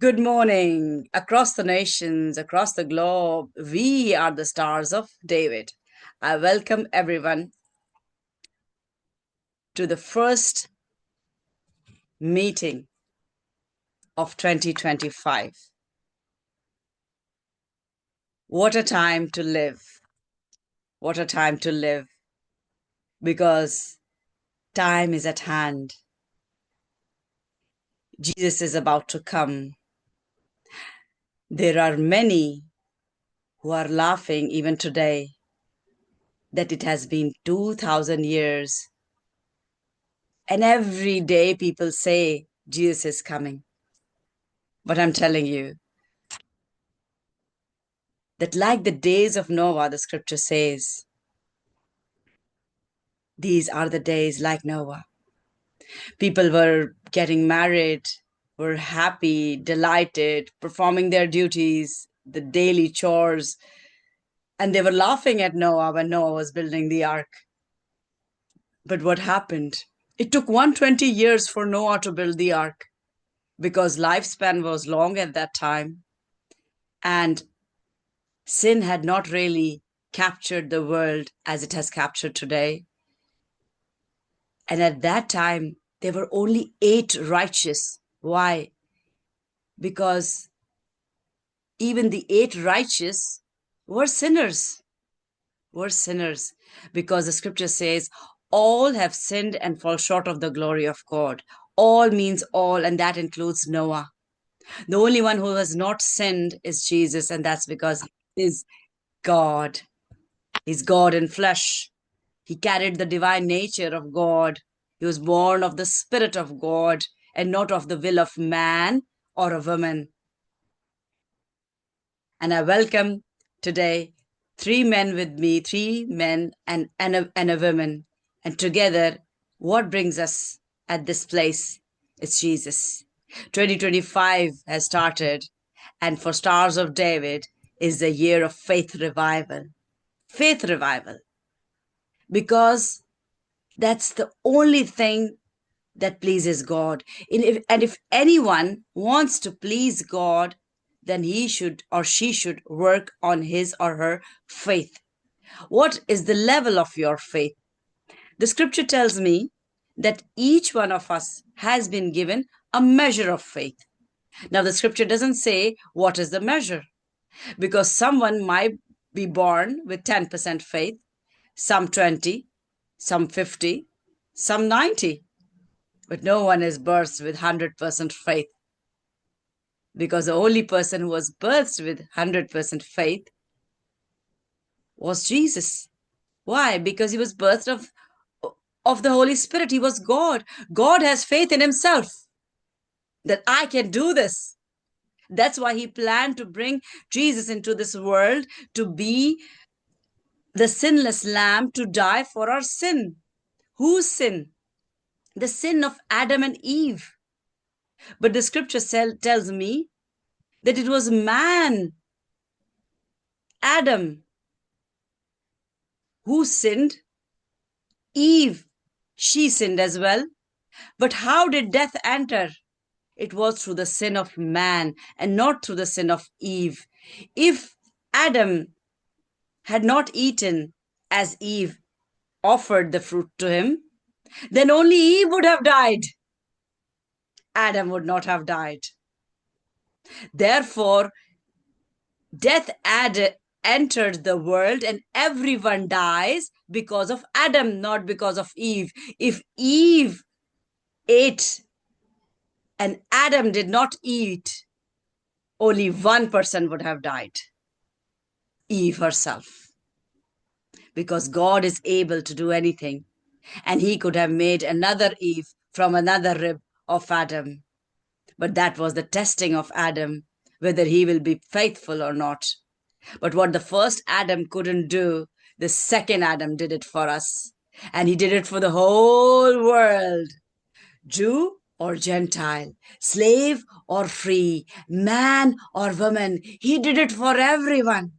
Good morning. Across the nations, across the globe, we are the stars of David. I welcome everyone to the first meeting of 2025. What a time to live. What a time to live because time is at hand. Jesus is about to come. There are many who are laughing even today that it has been 2000 years. And every day people say Jesus is coming. But I'm telling you that, like the days of Noah, the scripture says, these are the days like Noah. People were getting married, were happy, delighted, performing their duties, the daily chores, and they were laughing at Noah when Noah was building the ark. But what happened? It took 120 years for Noah to build the ark because lifespan was long at that time. And sin had not really captured the world as it has captured today. And at that time, there were only 8 righteous. Why? Because even the 8 righteous were sinners, because the scripture says, all have sinned and fall short of the glory of God. All means all, and that includes Noah. The only one who has not sinned is Jesus, and that's because he is God. He's God in flesh. He carried the divine nature of God. He was born of the Spirit of God and not of the will of man or a woman. And I welcome today 3 men with me, 3 men and a woman. And together, what brings us at this place is Jesus. 2025 has started, and for Stars of David is the year of faith revival. Faith revival. Because that's the only thing that pleases God. And if anyone wants to please God, then he should or she should work on his or her faith. What is the level of your faith? The scripture tells me that each one of us has been given a measure of faith. Now, the scripture doesn't say what is the measure, because someone might be born with 10% faith, some 20, some 50, some 90. But no one is birthed with 100% faith, because the only person who was birthed with 100% faith was Jesus. Why? Because he was birthed of the Holy Spirit. He was God. God has faith in himself that I can do this. That's why he planned to bring Jesus into this world to be the sinless lamb to die for our sin. Whose sin? The sin of Adam and Eve. But the scripture tells me that it was man, Adam, who sinned. Eve, she sinned as well. But how did death enter? It was through the sin of man and not through the sin of Eve. If Adam had not eaten as Eve offered the fruit to him, then only Eve would have died. Adam would not have died. Therefore, death entered the world and everyone dies because of Adam, not because of Eve. If Eve ate and Adam did not eat, only one person would have died, Eve herself. Because God is able to do anything, and he could have made another Eve from another rib of Adam. But that was the testing of Adam, whether he will be faithful or not. But what the first Adam couldn't do, the second Adam did it for us. And he did it for the whole world. Jew or Gentile, slave or free, man or woman. He did it for everyone.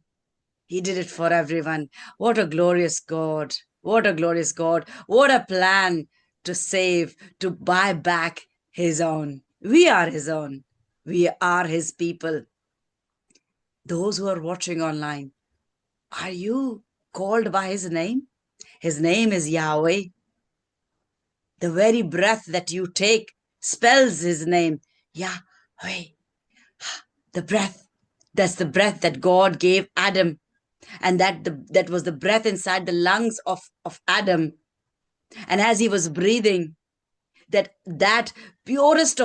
He did it for everyone. What a glorious God. What a glorious God. What a plan to save, to buy back his own. We are his own. We are his people. Those who are watching online, are you called by his name? His name is Yahweh. The very breath that you take spells his name, Yahweh. The breath, that's the breath that God gave Adam. And that was the breath inside the lungs of Adam. And as he was breathing, that purest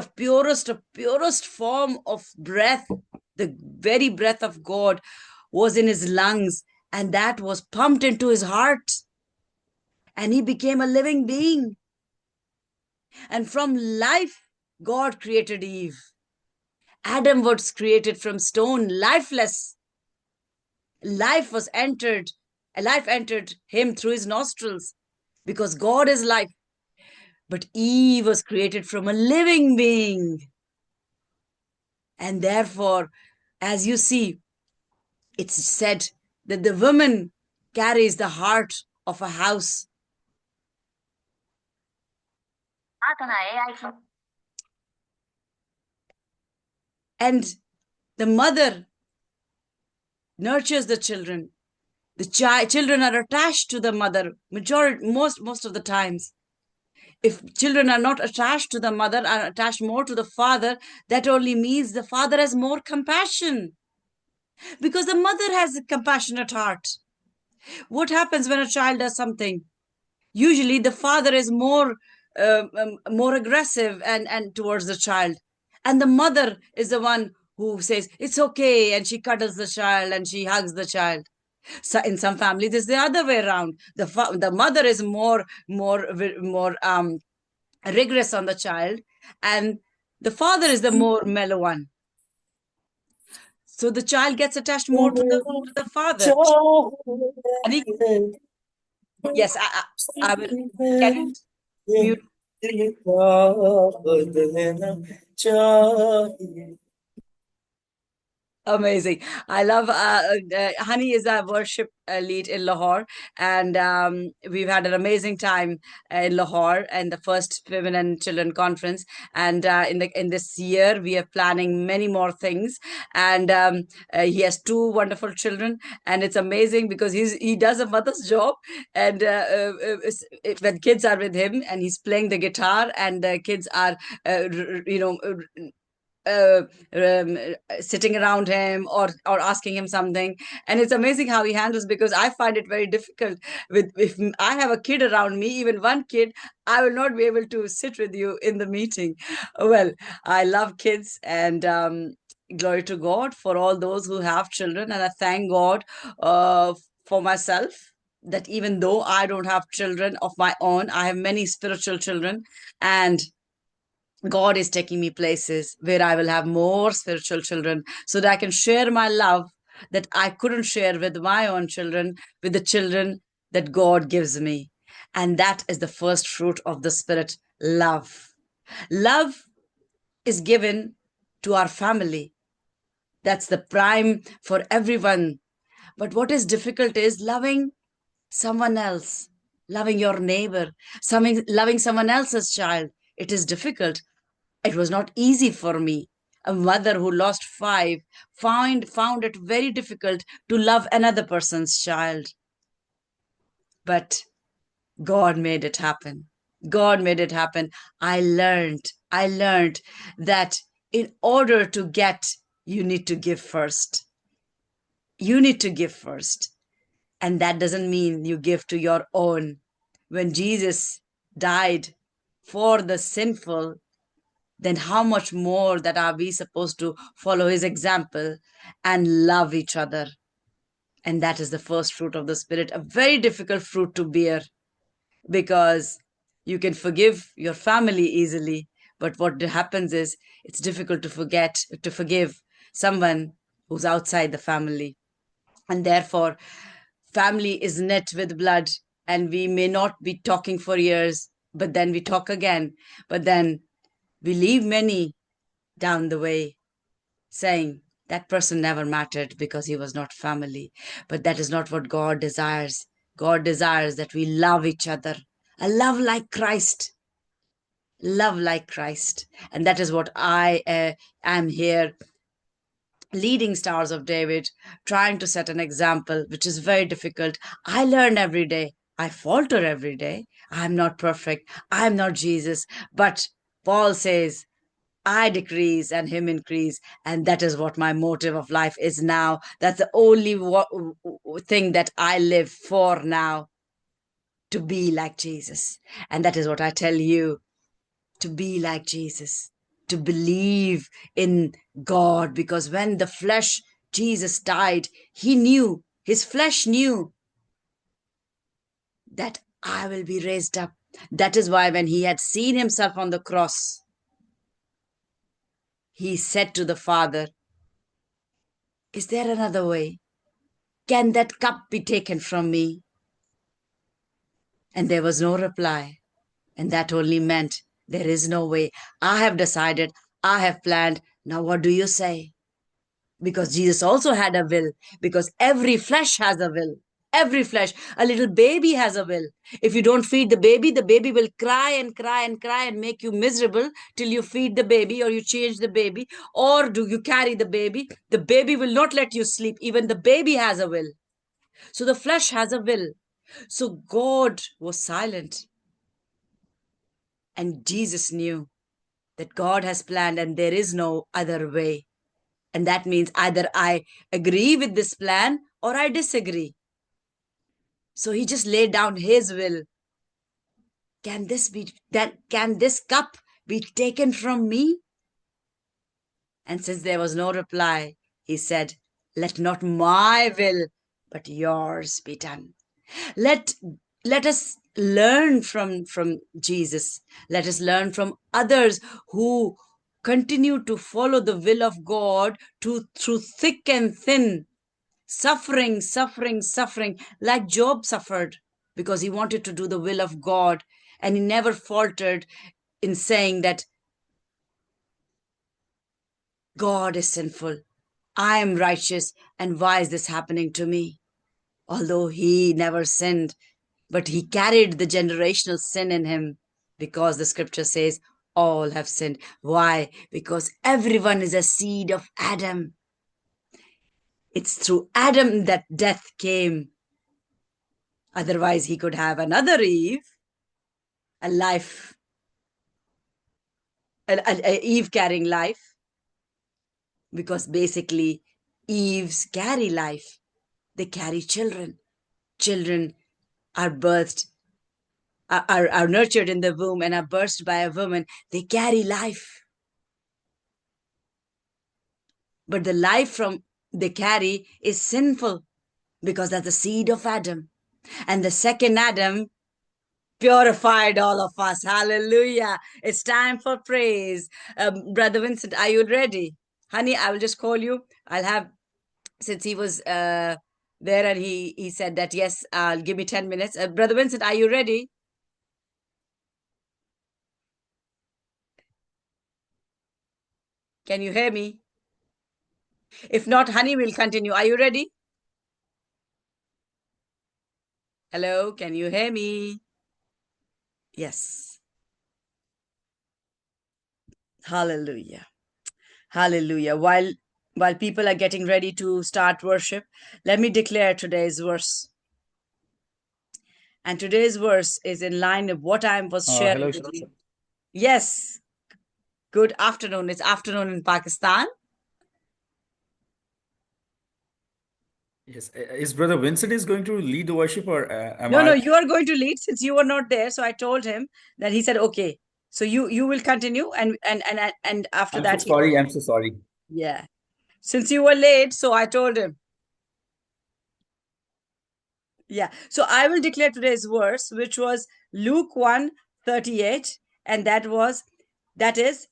form of breath, the very breath of God, was in his lungs, and that was pumped into his heart, and he became a living being. And from life, God created Eve. Adam was created from stone, lifeless. Life entered him through his nostrils, because God is life. But Eve was created from a living being. And therefore, as you see, it's said that the woman carries the heart of a house. And the mother nurtures the children. The children are attached to the mother most of the times. If children are not attached to the mother, are attached more to the father, that only means the father has more compassion, because the mother has a compassionate heart. What happens when a child does something? Usually the father is more aggressive and towards the child, and the mother is the one who says it's okay, and she cuddles the child and she hugs the child. So in some families it's the other way around. The mother is more rigorous on the child, and the father is the more mellow one. So the child gets attached more to the father. And yes, I will. Can you mute? Amazing. I love Honey is our worship lead in Lahore, and we've had an amazing time in Lahore and the first Women and Children Conference. And in this year, we are planning many more things. And he has two wonderful children, and it's amazing because he does a mother's job. And when kids are with him, and he's playing the guitar, and the kids are, uh, um, sitting around him or asking him something, and it's amazing how he handles, because I find it very difficult with if I have a kid around me, even one kid, I will not be able to sit with you in the meeting. Well, I love kids, and glory to God for all those who have children, and I thank God for myself, that even though I don't have children of my own, I have many spiritual children, and God is taking me places where I will have more spiritual children, so that I can share my love that I couldn't share with my own children, with the children that God gives me. And that is the first fruit of the Spirit, love. Love is given to our family. That's the prime for everyone. But what is difficult is loving someone else, loving your neighbor, loving someone else's child. It is difficult. It was not easy for me. A mother who lost five found it very difficult to love another person's child. But God made it happen. God made it happen. I learned that in order to get, you need to give first. You need to give first. And that doesn't mean you give to your own. When Jesus died for the sinful, then how much more that are we supposed to follow his example and love each other? And that is the first fruit of the Spirit, a very difficult fruit to bear, because you can forgive your family easily, but what happens is it's difficult to forgive someone who's outside the family. And therefore, family is knit with blood, and we may not be talking for years, but then we talk again. But then we leave many down the way, saying that person never mattered because he was not family. But that is not what God desires. God desires that we love each other, a love like Christ, love like Christ. And that is what I am here, leading Stars of David, trying to set an example, which is very difficult. I learn every day. I falter every day. I'm not perfect. I'm not Jesus. But Paul says, I decrease and him increase. And that is what my motive of life is now. That's the only thing that I live for now, to be like Jesus. And that is what I tell you, to be like Jesus, to believe in God. Because when the flesh, Jesus died, he knew, his flesh knew that I will be raised up. That is why when he had seen himself on the cross, he said to the Father, is there another way? Can that cup be taken from me? And there was no reply. And that only meant there is no way. I have decided, I have planned. Now, what do you say? Because Jesus also had a will, because every flesh has a will. Every flesh, a little baby has a will. If you don't feed the baby will cry and cry and cry and make you miserable till you feed the baby or you change the baby, or do you carry the baby. The baby will not let you sleep. Even the baby has a will. So the flesh has a will. So God was silent. And Jesus knew that God has planned and there is no other way. And that means either I agree with this plan or I disagree. So he just laid down his will. Can this cup be taken from me? And since there was no reply, he said, let not my will, but yours be done. Let us learn from Jesus. Let us learn from others who continue to follow the will of God through thick and thin, suffering, like Job suffered because he wanted to do the will of God, and he never faltered in saying that God is sinful, I am righteous, and why is this happening to me? Although he never sinned, but he carried the generational sin in him, because the scripture says all have sinned. Why? Because everyone is a seed of Adam. It's through Adam that death came. Otherwise, he could have another Eve, a life, a Eve carrying life, because basically Eves carry life. They carry children. Children are birthed, are nurtured in the womb and are birthed by a woman. They carry life. But the life from they carry is sinful, because that's the seed of Adam. And the second Adam purified all of us. Hallelujah. It's time for praise. Brother Vincent, are you ready? Honey, I will just call you. I'll have, since he was there and he said that, yes, give me 10 minutes. Brother Vincent, are you ready? Can you hear me? If not, honey, we'll continue. Are you ready? Hello, can you hear me? Yes. Hallelujah. Hallelujah. While people are getting ready to start worship, let me declare today's verse. And today's verse is in line with what I was sharing Hello, with you. Yes. Good afternoon. It's afternoon in Pakistan. yes. Is Brother Vincent is going to lead the worship, or am No, I? you are going to lead since you were not there. So I told him that. He said, okay. So you will continue, and after I'm so that, sorry. I'm so sorry. yeah. Since you were late, so I told him. Yeah. So I will declare today's verse, which was Luke 1:38, and that is,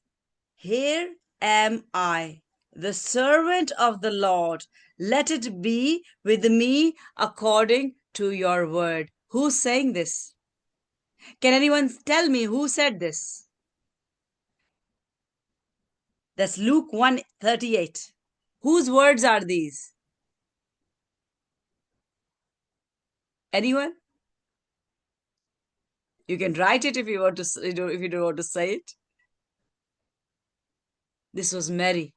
here am I, the servant of the Lord. Let it be with me according to your word. Who's saying this? Can anyone tell me who said this? That's Luke 1:38. Whose words are these? Anyone? You can write it if you want to, if you don't want to say it. This was Mary.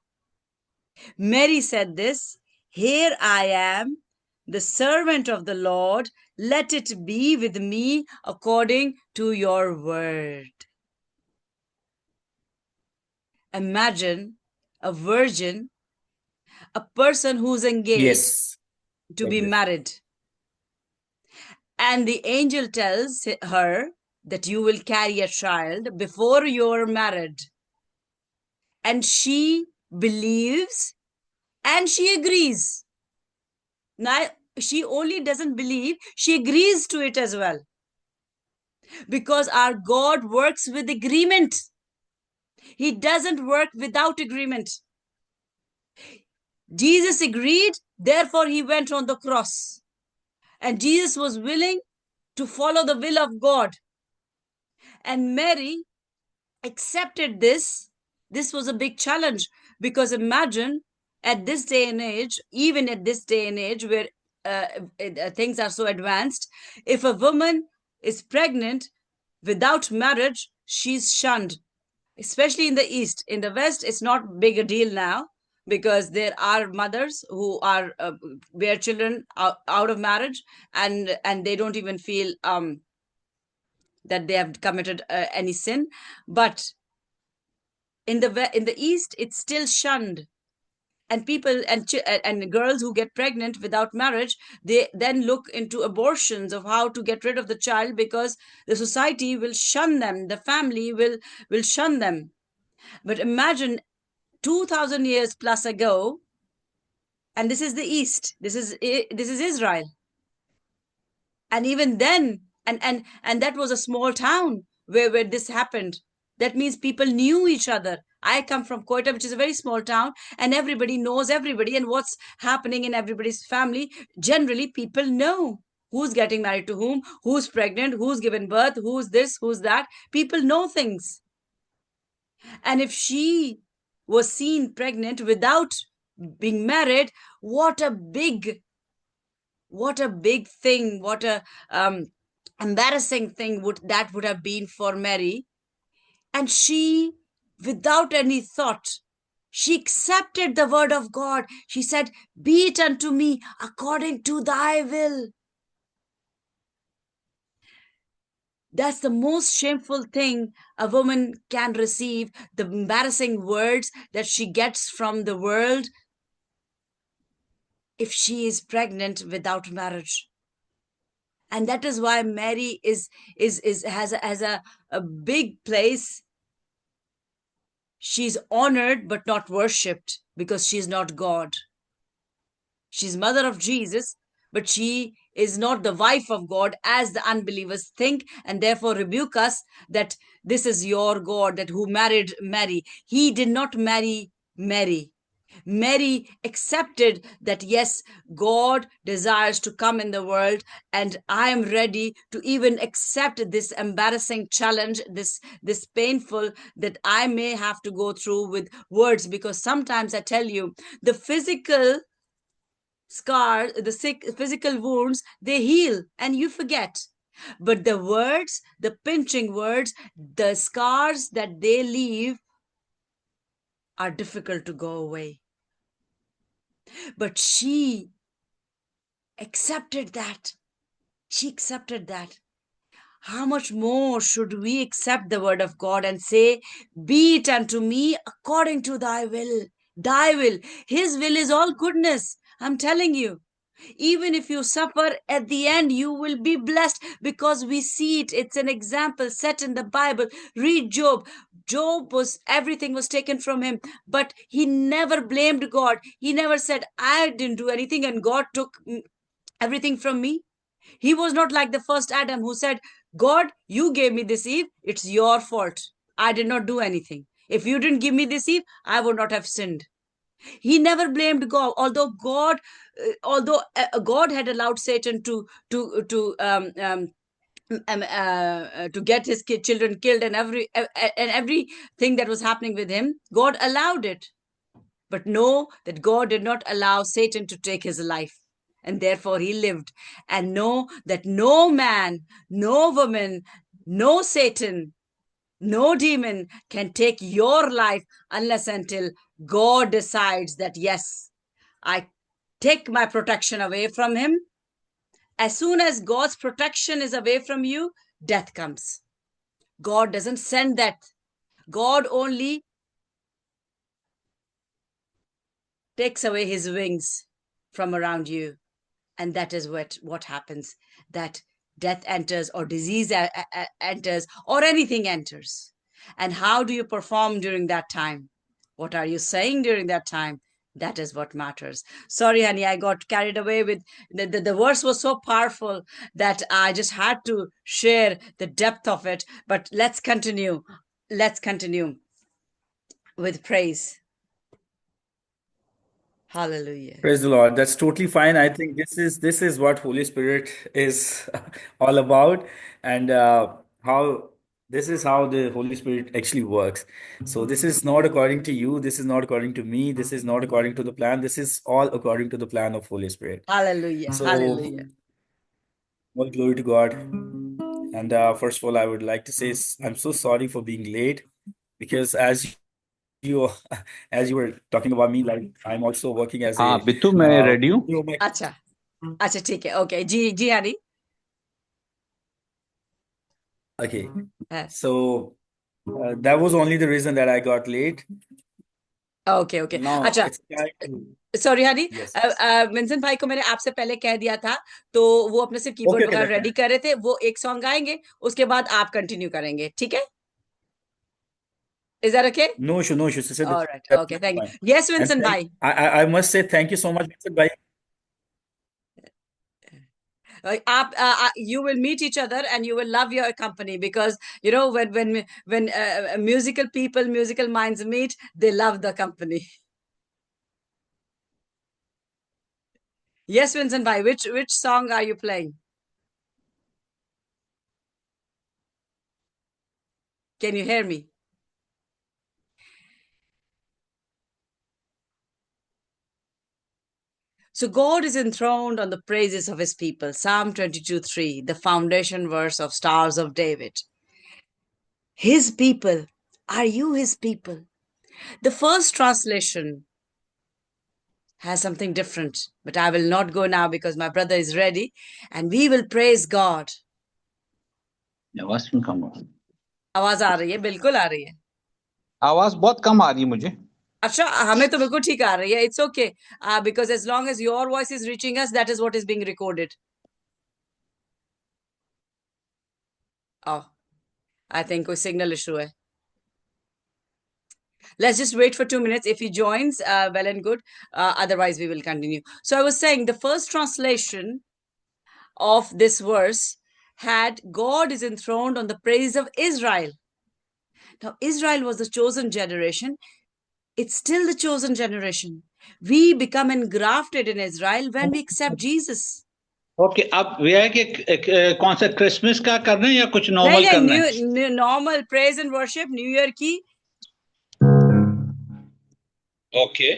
Mary said this, "Here I am, the servant of the Lord. Let it be with me according to your word." Imagine a virgin, a person who's engaged Yes, to like be this. married. And the angel tells her that you will carry a child before you're married. And she believes and she agrees. Now, she only doesn't believe, she agrees to it as well. Because our God works with agreement. He doesn't work without agreement. Jesus agreed, therefore he went on the cross. And Jesus was willing to follow the will of God. And Mary accepted this. This was a big challenge, because imagine at this day and age, even at this day and age where things are so advanced, if a woman is pregnant without marriage, she's shunned, especially in the East. In the West, it's not big a deal now, because there are mothers who are bear children out of marriage, and they don't even feel that they have committed any sin. But in the East, it's still shunned. And people and girls who get pregnant without marriage, they then look into abortions of how to get rid of the child, because the society will shun them, the family will shun them. But imagine 2000 years plus ago, and this is the East, this is Israel. And even then, and that was a small town where this happened. That means people knew each other. I come from Koita, which is a very small town, and everybody knows everybody, and what's happening in everybody's family, generally people know who's getting married to whom, who's pregnant, who's given birth, who's this, who's that. People know things. And if she was seen pregnant without being married, what a big thing, what a embarrassing thing would have been for Mary. And she, without any thought, she accepted the word of God. She said, "Be it unto me according to thy will." That's the most shameful thing a woman can receive, the embarrassing words that she gets from the world if she is pregnant without marriage. And that is why Mary has a big place. She's honored but not worshipped, because she's not God. She's mother of Jesus, but she is not the wife of God, as the unbelievers think, and therefore rebuke us that this is your God, that who married Mary. He did not marry Mary. Mary accepted that, yes, God desires to come in the world, and I am ready to even accept this embarrassing challenge, this painful that I may have to go through with words. Because sometimes I tell you, the physical scars, the physical wounds, they heal and you forget. But the words, the pinching words, the scars that they leave are difficult to go away. But she accepted that. She accepted that. How much more should we accept the word of God and say, "Be it unto me according to thy will." Thy will. His will is all goodness. I'm telling you. Even if you suffer, at the end you will be blessed, because we see it. It's an example set in the Bible. Read Job. Job was, everything was taken from him, but he never blamed God. He never said, "I didn't do anything and God took everything from me." He was not like the first Adam who said, "God, you gave me this Eve. It's your fault. I did not do anything. If you didn't give me this Eve, I would not have sinned." He never blamed God, although God had allowed Satan to get his children killed, and everything that was happening with him. God allowed it. But know that God did not allow Satan to take his life, and therefore he lived. And know that no man, no woman, No Satan, no demon can take your life unless until God decides that, yes, I take my protection away from him. As soon as God's protection is away from you, death comes. God doesn't send death. God only takes away his wings from around you. And that is what happens, that death enters or disease enters or anything enters. And how do you perform during that time? What are you saying during that time? That is what matters. Sorry, honey, I got carried away with the verse was so powerful that I just had to share the depth of it. But let's continue. Let's continue with praise. Hallelujah. Praise the Lord. That's totally fine. I think this is what Holy Spirit is all about, and how this is how the Holy Spirit actually works. So this is not according to you. This is not according to me. This is not according to the plan. This is all according to the plan of Holy Spirit. Hallelujah. So Hallelujah. all glory to God. And first of all, I would like to say I'm so sorry for being late because you as you were talking about me, like I'm also working as हाँ a Bittu मैं ready हूँ अच्छा अच्छा ठीक है okay जी जी Honey okay. हाँ So that was only the reason that I got late. Okay okay Now अच्छा it's time. Sorry Honey Yes. Vincent भाई को मैंने आपसे पहले कह दिया था तो वो अपने सिर्फ कीबोर्ड Okay, वगैरह that's रेडी fine. कर रहे थे वो एक सॉन्ग गाएंगे उसके बाद आप कंटिन्यू करेंगे ठीक है is that okay No issue, no issue. She said that's alright okay absolutely thank fine. You yes And Vincent thank भाई I must say thank you so much, Mr. Bhai. You will meet each other and you will love your company because you know when musical people musical minds meet they love the company. Yes, Vincent bhai, which song are you playing? Can you hear me? So God is enthroned on the praises of his people. Psalm 22:3, the foundation verse of Stars of David. His people. Are you his people? The first translation has something different, but I will not go now because my brother is ready and we will praise God. आवाज क्यों कम आ आवाज आ रही है बिल्कुल आ रही है आवाज बहुत कम आ रही है मुझे अच्छा हमें तो बिल्कुल ठीक आ रही है it's okay because as long as your voice is reaching us that is what is being recorded. Oh, I think कोई signal issue है. Let's just wait for 2 minutes. If he joins, well and good. Otherwise, we will continue. So I was saying the first translation of this verse had God is enthroned on the praise of Israel. Now, Israel was the chosen generation. It's still the chosen generation. We become engrafted in Israel when we accept Jesus. Okay अब यह है कि कौन सा Christmas का करना है या कुछ नहीं नॉर्मल करना है नहीं normal praise and worship New Year की. Okay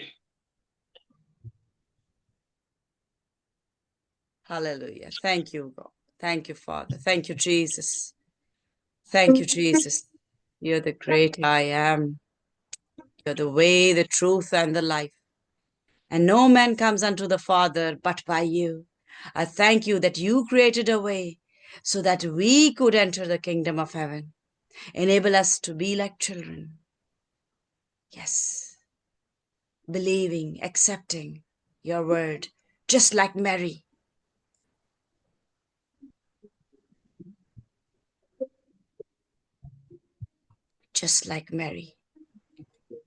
Hallelujah. Thank you, God. Thank you, Father. Thank you, Jesus. Thank you, Jesus. You're the great I am. You're the way, the truth, and the life. And no man comes unto the Father but by you. I thank you that you created a way so that we could enter the kingdom of heaven. Enable us to be like children. Yes. Believing, accepting your word, just like Mary. Just like Mary.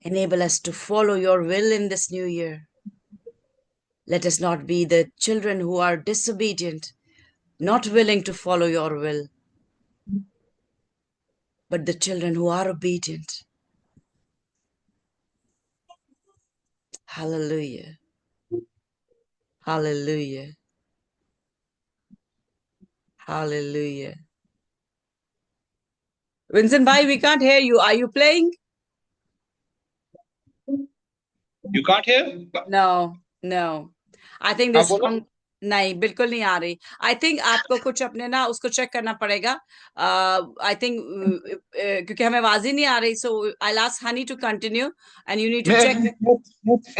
Enable us to follow your will in this new year. Let us not be the children who are disobedient, not willing to follow your will, but the children who are obedient. Hallelujah. Hallelujah. Hallelujah. Vincent bhai, we can't hear you. Are you playing? You can't hear No, no. I think हाँ this बोलो song, नहीं, बिल्कुल नहीं आ रही। I think आपको कुछ अपने ना उसको चेक करना पड़ेगा। आई थिंक क्योंकि हमें आवाज ही नहीं आ रही, so I ask honey to continue and you need to check.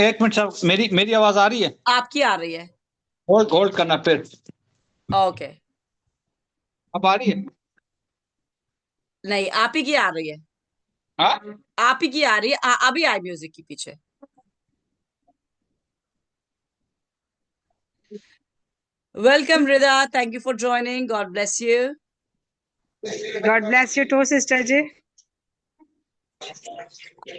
एक मिनट साहब, मेरी आवाज आ रही है? आपकी आ रही है। होल्ड करना फिर। ओके, अब आ रही है? नहीं, आप ही की आ रही है। हाँ, आप ही की आ रही है। अभी आई म्यूजिक की पीछे। Welcome Rida, thank you for joining, God bless you. God bless you too, Sister Ji.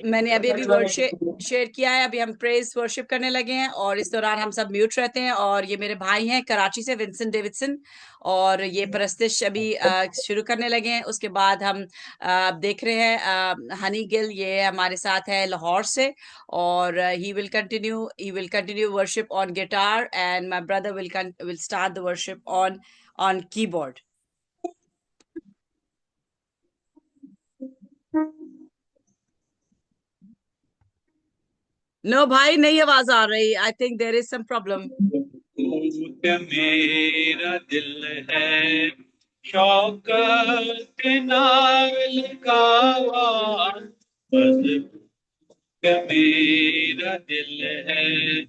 मैंने अभी अभी वर्ड शेयर किया है। अभी हम प्रेज वर्शिप करने लगे हैं और इस दौरान हम सब म्यूट रहते हैं। और ये मेरे भाई हैं कराची से, विंसेंट डेविडसन, और ये परस्तिश अभी शुरू करने लगे हैं। उसके बाद हम देख रहे हैं हनी गिल, ये हमारे साथ है लाहौर से, और he will continue worship on guitar and my brother will start the worship on keyboard. No भाई, नहीं आवाज आ रही। I think there is some problem. मेरा दिल है शौकत नाल कावा, मेरा दिल है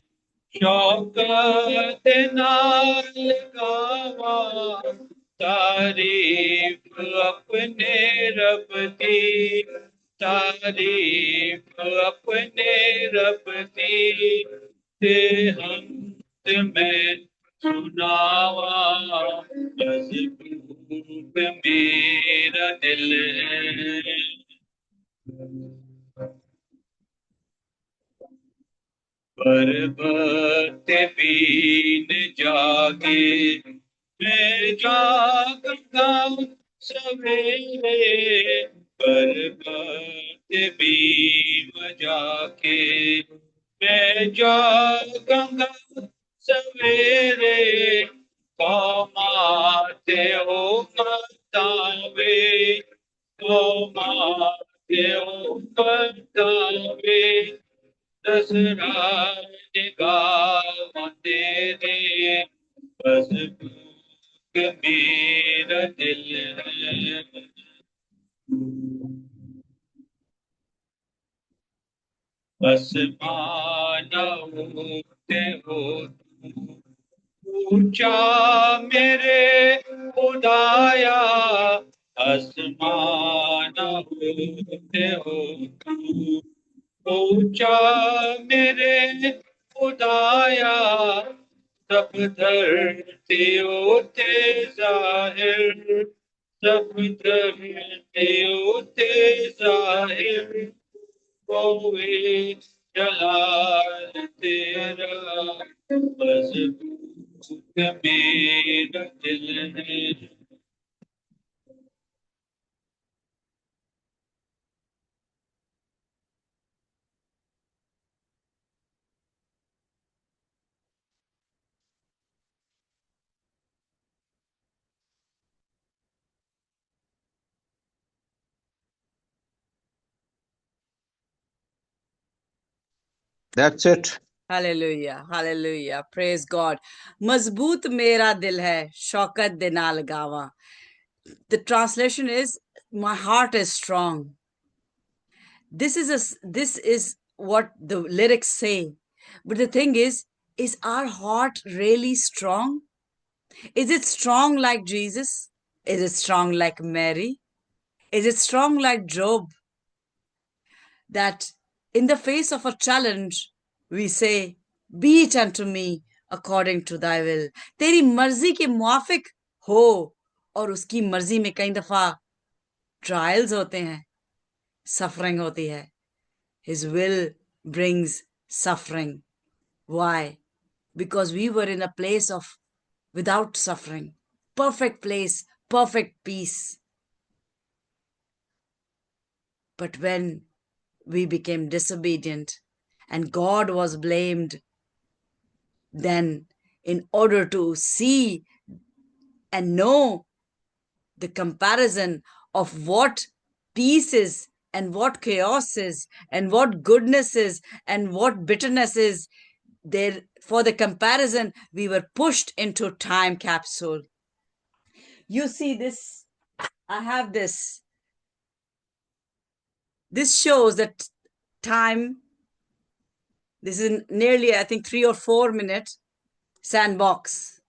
शौकत नाल कावा, तारीफ अपने रब की, तारीफ अपने रब की, ते हमद में सुनावा, मजबूत मेरा दिल है। पर्वत बीन जागे मैं जागता सवेरे, पर्वत बीन जाके मैं जागता सवेरे, कौमाते हो बतावे, कौमाते हो बतावे, दसराज गावा तेरे, बस भूख मेरा दिल है। आसमान उठते हो ऊंचा मेरे खुदाया, आसमान उठते हो ऊंचा मेरे खुदाया, सब धरती होते जाहिर, सब धरती होते जाहिर, कोई जलाल तेरा, मजबूत मेरा दिल है। that's it. Hallelujah, hallelujah, praise God. मजबूत मेरा दिल है, शौकत दे नाल गावा। The translation is, my heart is strong. This is what the lyrics say. But the thing is our heart really strong? Is it strong like Jesus? Is it strong like Mary? Is it strong like Job? That in the face of a challenge, we say, be it unto me according to thy will. तेरी मर्जी के मुआफिक हो। और उसकी मर्जी में कई दफा ट्रायल्स होते हैं, सफरिंग होती है। His will brings suffering. Why? Because we were in a place of without suffering, perfect place, perfect peace. But when we became disobedient and God was blamed, then in order to see and know the comparison of what peace is and what chaos is and what goodness is and what bitterness is, there, for the comparison, we were pushed into time capsule. You see this, I have this. This shows that time, this is nearly, I think, 3 or 4 minute sandbox.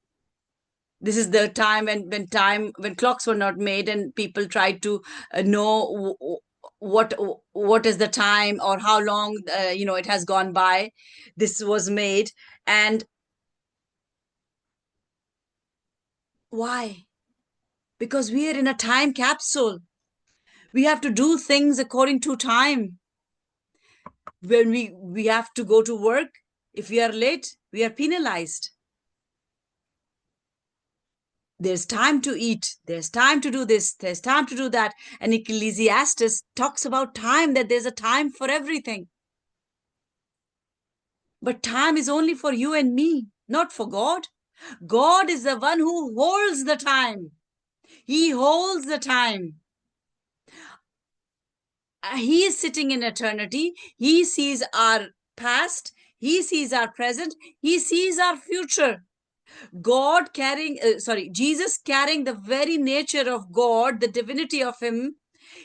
This is the time when clocks were not made and people tried to know what is the time or how long it has gone by. This was made. And why? Because we are in a time capsule. We have to do things according to time. When we have to go to work, if we are late, we are penalized. There's time to eat, there's time to do this, there's time to do that. And Ecclesiastes talks about time, that there's a time for everything. But time is only for you and me, not for God. God is the one who holds the time. He holds the time. He is sitting in eternity. He sees our past. He sees our present. He sees our future. Jesus carrying the very nature of God, the divinity of him.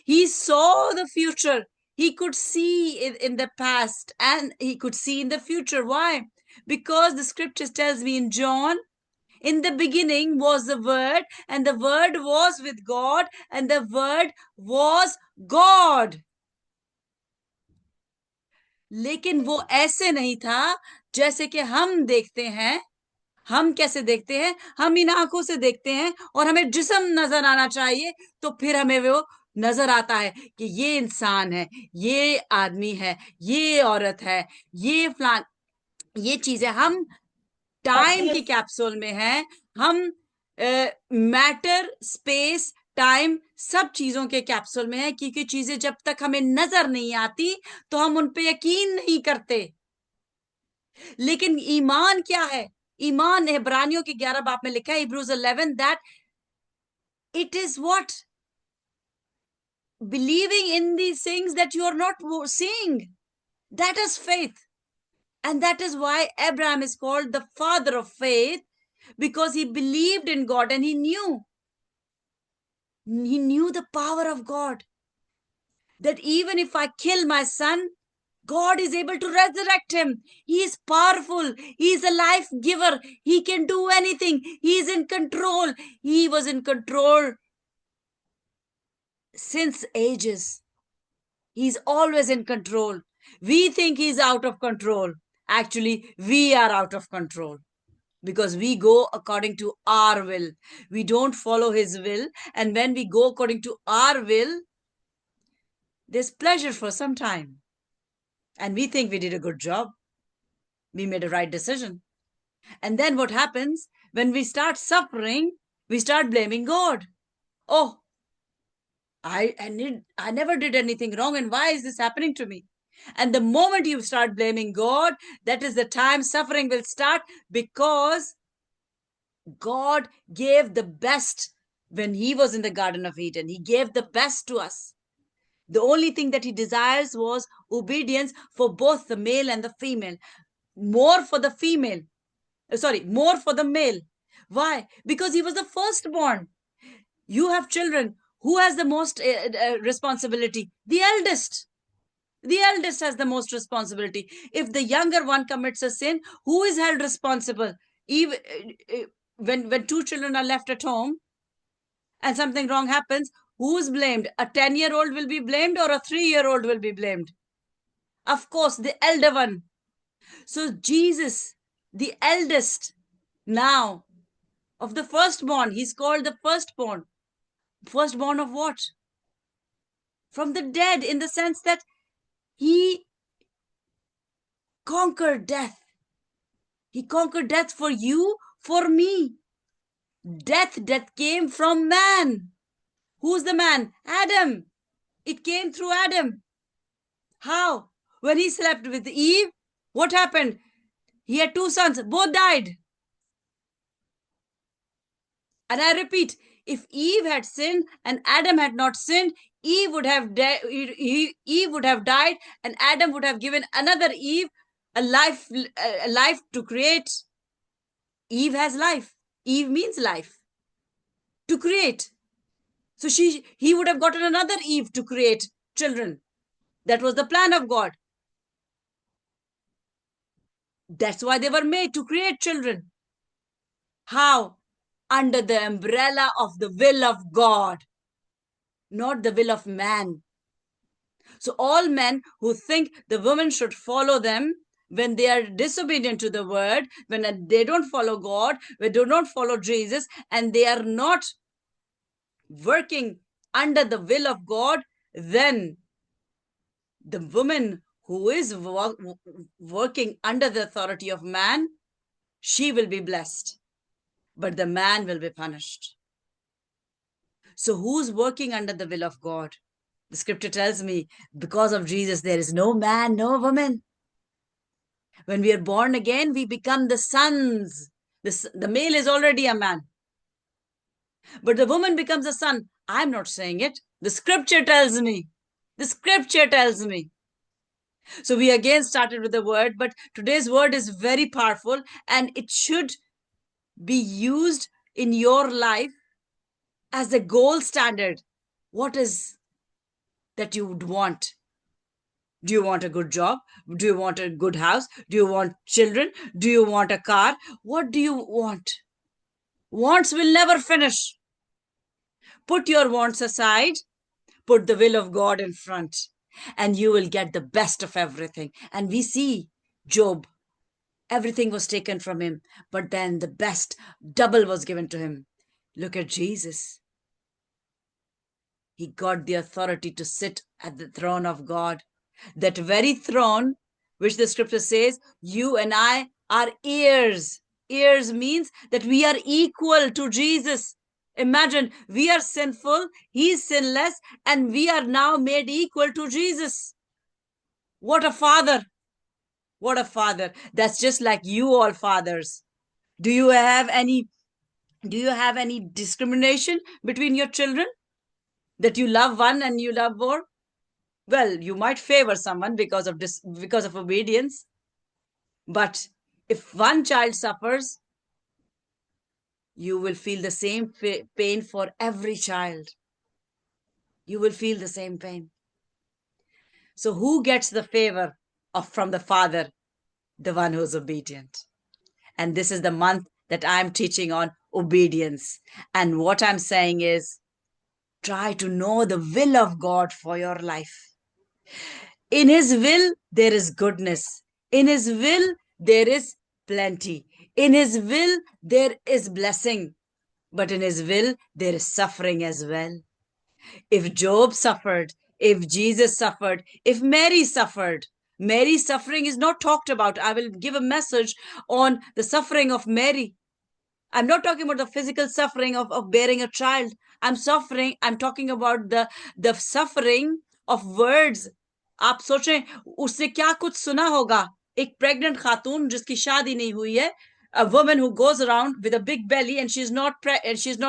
He saw the future. He could see in the past and he could see in the future. Why? Because the scriptures tells me in John, in the beginning was the Word, and the Word was with God, and the Word was God. लेकिन वो ऐसे नहीं था जैसे कि हम देखते हैं. हम कैसे देखते हैं? हम इन आंखों से देखते हैं और हमें जिस्म नजर आना चाहिए, तो फिर हमें वो नजर आता है कि ये इंसान है, ये आदमी है, ये औरत है, ये फलान, ये चीज है. हम टाइम की कैप्सूल में हैं. हम मैटर, स्पेस, टाइम, सब चीजों के कैप्सूल में है, क्योंकि चीजें जब तक हमें नजर नहीं आती तो हम उन पे यकीन नहीं करते. लेकिन ईमान क्या है? ईमान इब्रानियों के 11 बाब में लिखा है, Hebrews 11, that it is what? Believing in these things that you are not seeing. That is faith. And that is why Abraham is called the father of faith, because he believed in God and he knew the power of God. That even if I kill my son, God is able to resurrect him. He is powerful. He is a life giver. He can do anything. He is in control. He was in control since ages. He's always in control. We think he's out of control. Actually, we are out of control because we go according to our will. We don't follow his will. And when we go according to our will, there's pleasure for some time. And we think we did a good job. We made a right decision. And then what happens? When we start suffering, we start blaming God. Oh, I never did anything wrong, and why is this happening to me? And the moment you start blaming God, that is the time suffering will start, because God gave the best when he was in the Garden of Eden. He gave the best to us. The only thing that he desires was obedience for both the male and the female. More for the female. More for the male. Why? Because he was the firstborn. You have children. Who has the most responsibility? The eldest. The eldest has the most responsibility. If the younger one commits a sin, who is held responsible? Even when two children are left at home and something wrong happens, who's blamed? A 10-year-old will be blamed, or a 3-year-old will be blamed? Of course, the elder one. So Jesus, the eldest now of the firstborn, he's called the firstborn. Firstborn of what? From the dead, in the sense that he conquered death. He conquered death for you, for me. Death came from man. Who's the man? Adam. It came through Adam. How? When he slept with Eve, what happened? He had 2 sons, both died. And I repeat, if Eve had sinned and Adam had not sinned, Eve would have died, and Adam would have given another Eve a life to create. Eve has life. Eve means life. To create. So he would have gotten another Eve to create children. That was the plan of God. That's why they were made, to create children. How? Under the umbrella of the will of God, not the will of man. So all men who think the woman should follow them, when they are disobedient to the word, when they don't follow God, when they do not follow Jesus, and they are not working under the will of God, then the woman who is working under the authority of man, she will be blessed, but the man will be punished. So who's working under the will of God? The scripture tells me, because of Jesus, there is no man, no woman. When we are born again, we become the sons. The male is already a man, but the woman becomes a son. I'm not saying it. The scripture tells me. The scripture tells me. So we again started with the word, but today's word is very powerful, and it should be used in your life as the gold standard. What is that you would want? Do you want a good job? Do you want a good house? Do you want children? Do you want a car? What do you want? Wants will never finish. Put your wants aside, put the will of God in front, and you will get the best of everything. And we see Job. Everything was taken from him, but then the best, double, was given to him. Look at Jesus. He got the authority to sit at the throne of God. That very throne, which the scripture says, you and I are heirs. Heirs means that we are equal to Jesus. Imagine, we are sinful, he is sinless, and we are now made equal to Jesus. What a father. What a father. That's just like you all fathers. Do you have any discrimination between your children? That you love one and you love more? Well, you might favor someone because of obedience. But if one child suffers, you will feel the same pain for every child. You will feel the same pain. So who gets the favor from the Father? The one who's obedient. And this is the month that I'm teaching on obedience. And what I'm saying is, try to know the will of God for your life. In his will, there is goodness. In his will, there is plenty. In his will, there is blessing. But in his will, there is suffering as well. If Job suffered, if Jesus suffered, if Mary suffered, Mary's suffering is not talked about. I will give a message on the suffering of Mary. I'm not talking about the physical suffering of bearing a child. I'm talking about the suffering of words. आप सोचें उसने क्या कुछ सुना होगा. एक pregnant खातून जिसकी शादी नहीं हुई है, a woman who goes around with a big belly and she's not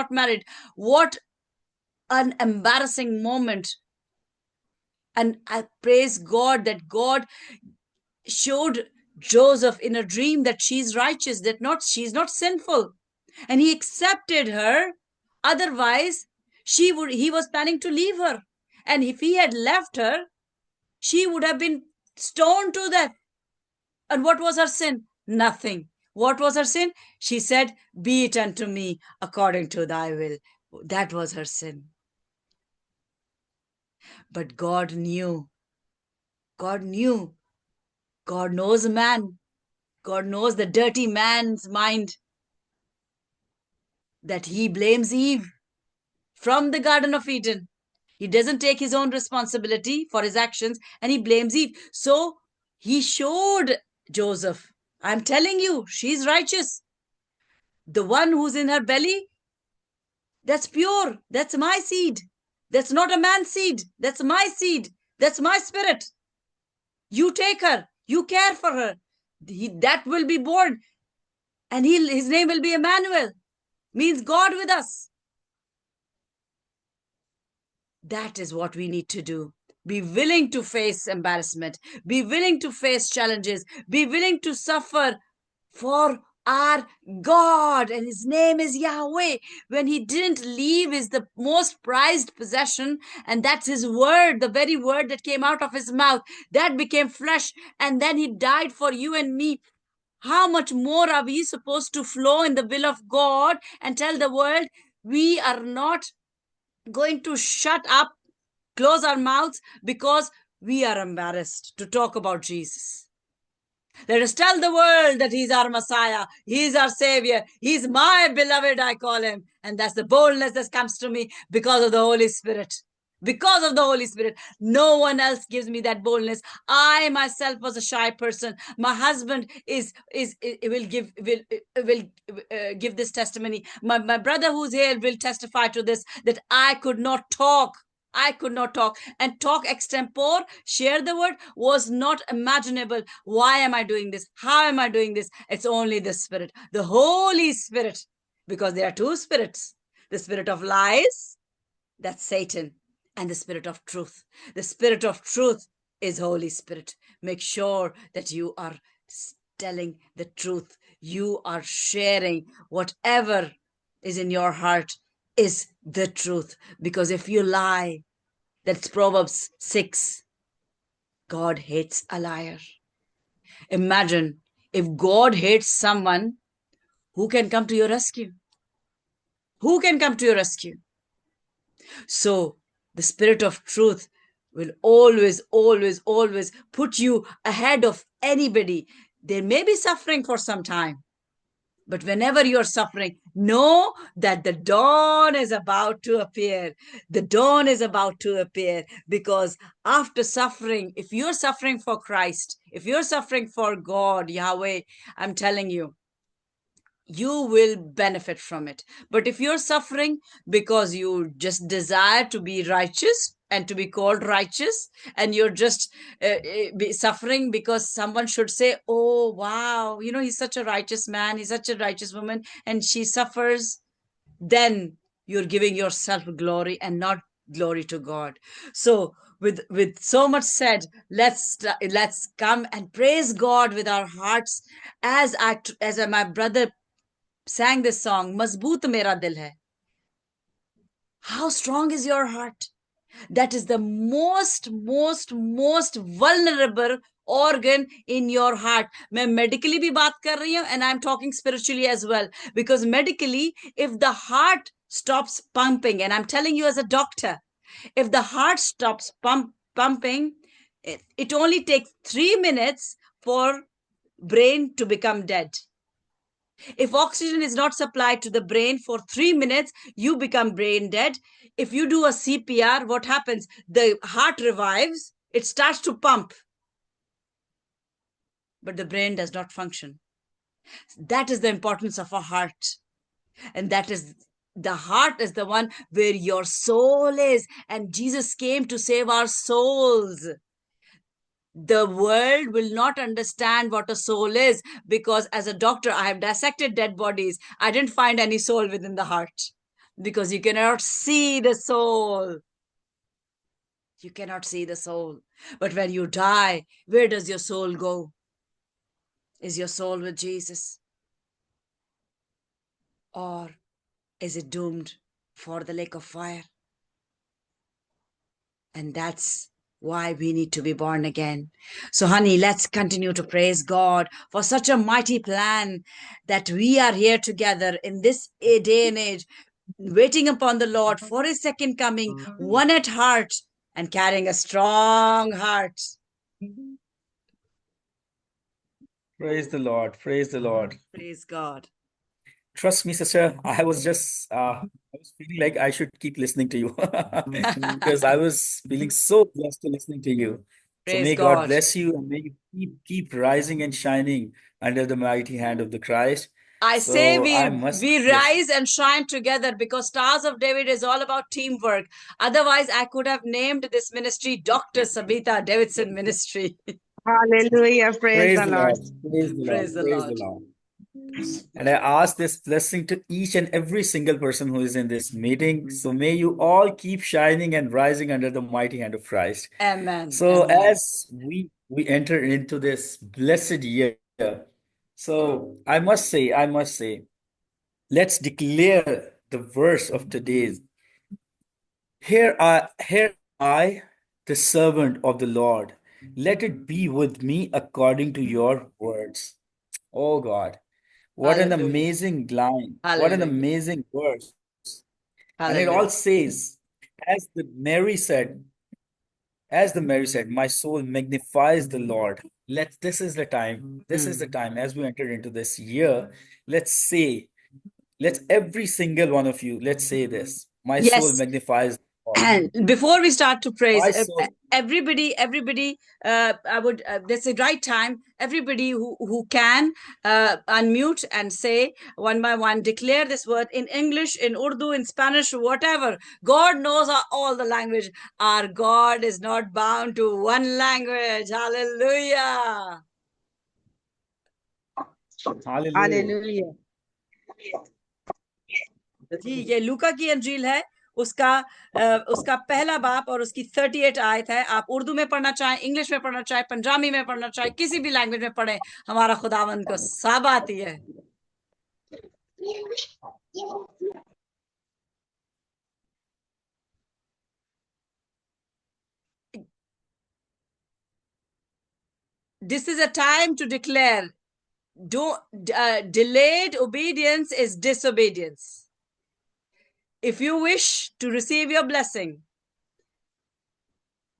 married. What an embarrassing moment. And I praise God that God showed Joseph in a dream that she's righteous, she's not sinful, and he accepted her. Otherwise, he was planning to leave her, and if he had left her, she would have been stoned to death. And what was her sin? Nothing. What was her sin? She said, "Be it unto me according to thy will." That was her sin. But God knew. God knew. God knows a man. God knows the dirty man's mind, that he blames Eve from the Garden of Eden. He doesn't take his own responsibility for his actions, and he blames Eve. So he showed Joseph, I'm telling you, she's righteous. The one who's in her belly, that's pure. That's my seed. That's not a man's seed. That's my seed. That's my spirit. You take her. You care for her. That will be born. And his name will be Emmanuel. Means God with us. That is what we need to do. Be willing to face embarrassment. Be willing to face challenges. Be willing to suffer for our God, and his name is Yahweh. When he didn't leave his the most prized possession, and that's his word, the very word that came out of his mouth, that became flesh, and then he died for you and me. How much more are we supposed to flow in the will of God and tell the world we are not going to shut up, close our mouths because we are embarrassed to talk about Jesus? Let us tell the world that he's our Messiah. He's our Savior. He's my beloved, I call him. And that's the boldness that comes to me because of the Holy Spirit. Because of the Holy Spirit. No one else gives me that boldness. I myself was a shy person. My husband will give this testimony. My brother who's here will testify to this, that I could not talk. I could not talk, and talk extempore, share the word, was not imaginable. Why am I doing this? How am I doing this? It's only the Spirit, the Holy Spirit, because there are two spirits: the spirit of lies, that's Satan, and the spirit of truth. The spirit of truth is Holy Spirit. Make sure that you are telling the truth. You are sharing whatever is in your heart is the truth. Because if you lie, that's Proverbs 6. God hates a liar. Imagine if God hates someone, who can come to your rescue? Who can come to your rescue? So the spirit of truth will always, always, always put you ahead of anybody. There may be suffering for some time, but whenever you're suffering, know that the dawn is about to appear. The dawn is about to appear, because after suffering, if you're suffering for Christ, if you're suffering for God, Yahweh, I'm telling you, you will benefit from it. But if you're suffering because you just desire to be righteous and to be called righteous, and you're just suffering because someone should say, oh, wow, you know, he's such a righteous man, he's such a righteous woman, and she suffers, then you're giving yourself glory and not glory to God. So with so much said, let's come and praise God with our hearts, as my brother sang this song, Mazboot Mera Dil Hai. How strong is your heart? That is the most vulnerable organ in your heart. मैं medically भी बात कर रही हूँ, and I'm talking spiritually as well. Because medically, if the heart stops pumping, and I'm telling you as a doctor, if the heart stops pumping, it only takes 3 minutes for brain to become dead. If oxygen is not supplied to the brain for 3 minutes, you become brain dead. If you do a CPR, what happens? The heart revives, it starts to pump, but the brain does not function. That is the importance of a heart. And that is, the heart is the one where your soul is. And Jesus came to save our souls. The world will not understand what a soul is, because as a doctor, I have dissected dead bodies. I didn't find any soul within the heart, because you cannot see the soul. You cannot see the soul. But when you die, where does your soul go? Is your soul with Jesus? Or is it doomed for the lake of fire? And that's why we need to be born again. So, honey, let's continue to praise God for such a mighty plan, that we are here together in this day and age, waiting upon the Lord for his second coming, one at heart and carrying a strong heart. Praise the Lord. Praise the Lord. Praise God. Trust me, sister. I was feeling like I should keep listening to you because I was feeling so blessed to listening to you. So Praise may God God. bless you, and may you keep rising and shining under the mighty hand of the Christ. I say So I we yes. rise and shine together, because Stars of David is all about teamwork. Otherwise, I could have named this ministry Dr. Sabita Davidson Ministry. Hallelujah. Praise Praise the the Lord. Lord. Praise the Lord. Praise the Praise the Lord. Lord. And I ask this blessing to each and every single person who is in this meeting. So may you all keep shining and rising under the mighty hand of Christ. Amen. So Amen. as we enter into this blessed year, so I must say, let's declare the verse of today's. Here I, the servant of the Lord. Let it be with me according to your words. Oh God, what an Hallelujah. amazing line. What an Hallelujah. amazing verse. And it all Hallelujah. says, as the Mary said, my soul magnifies the Lord. This is the time. This is the time as we enter into this year. Let's say, let's every single one of you, let's say this. My soul Yes. magnifies the Lord. And before we start to praise, My soul. everybody, I would, this is the right time. Everybody who can unmute and say one by one, declare this word in English, in Urdu, in Spanish, whatever. God knows all the language. Our God is not bound to one language. Hallelujah. Hallelujah. Hallelujah. जी ये लूका की अंजील है उसका पहला बाप और उसकी 38 आयत है। आप उर्दू में पढ़ना चाहें, इंग्लिश में पढ़ना चाहें, पंजाबी में पढ़ना चाहें, किसी भी लैंग्वेज में पढ़ें, हमारा खुदावंद को सब आती है। This is a time to declare. Delayed obedience is disobedience. If you wish to receive your blessing,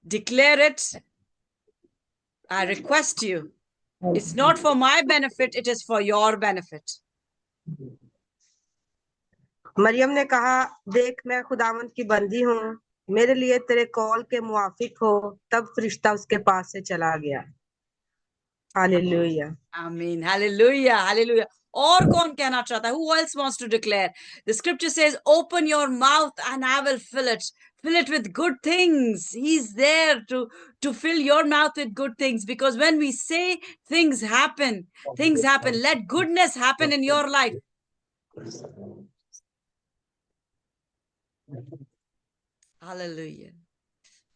declare it. I request you. It's not for my benefit, it is for your benefit. Maryam ने कहा, देख मैं खुदावंद की बंदी हूँ, मेरे लिए तेरे कॉल के मुआफिक हो। तब फरिश्ता उसके पास से चला गया। हालेलुया। Amen. Hallelujah. Hallelujah. और कौन कहना चाहता है? Who else wants to declare? The scripture says, open your mouth and I will fill it. Fill it with good things. He's there to fill your mouth with good things, because when we say things happen, things happen. Let goodness happen in your life. Hallelujah.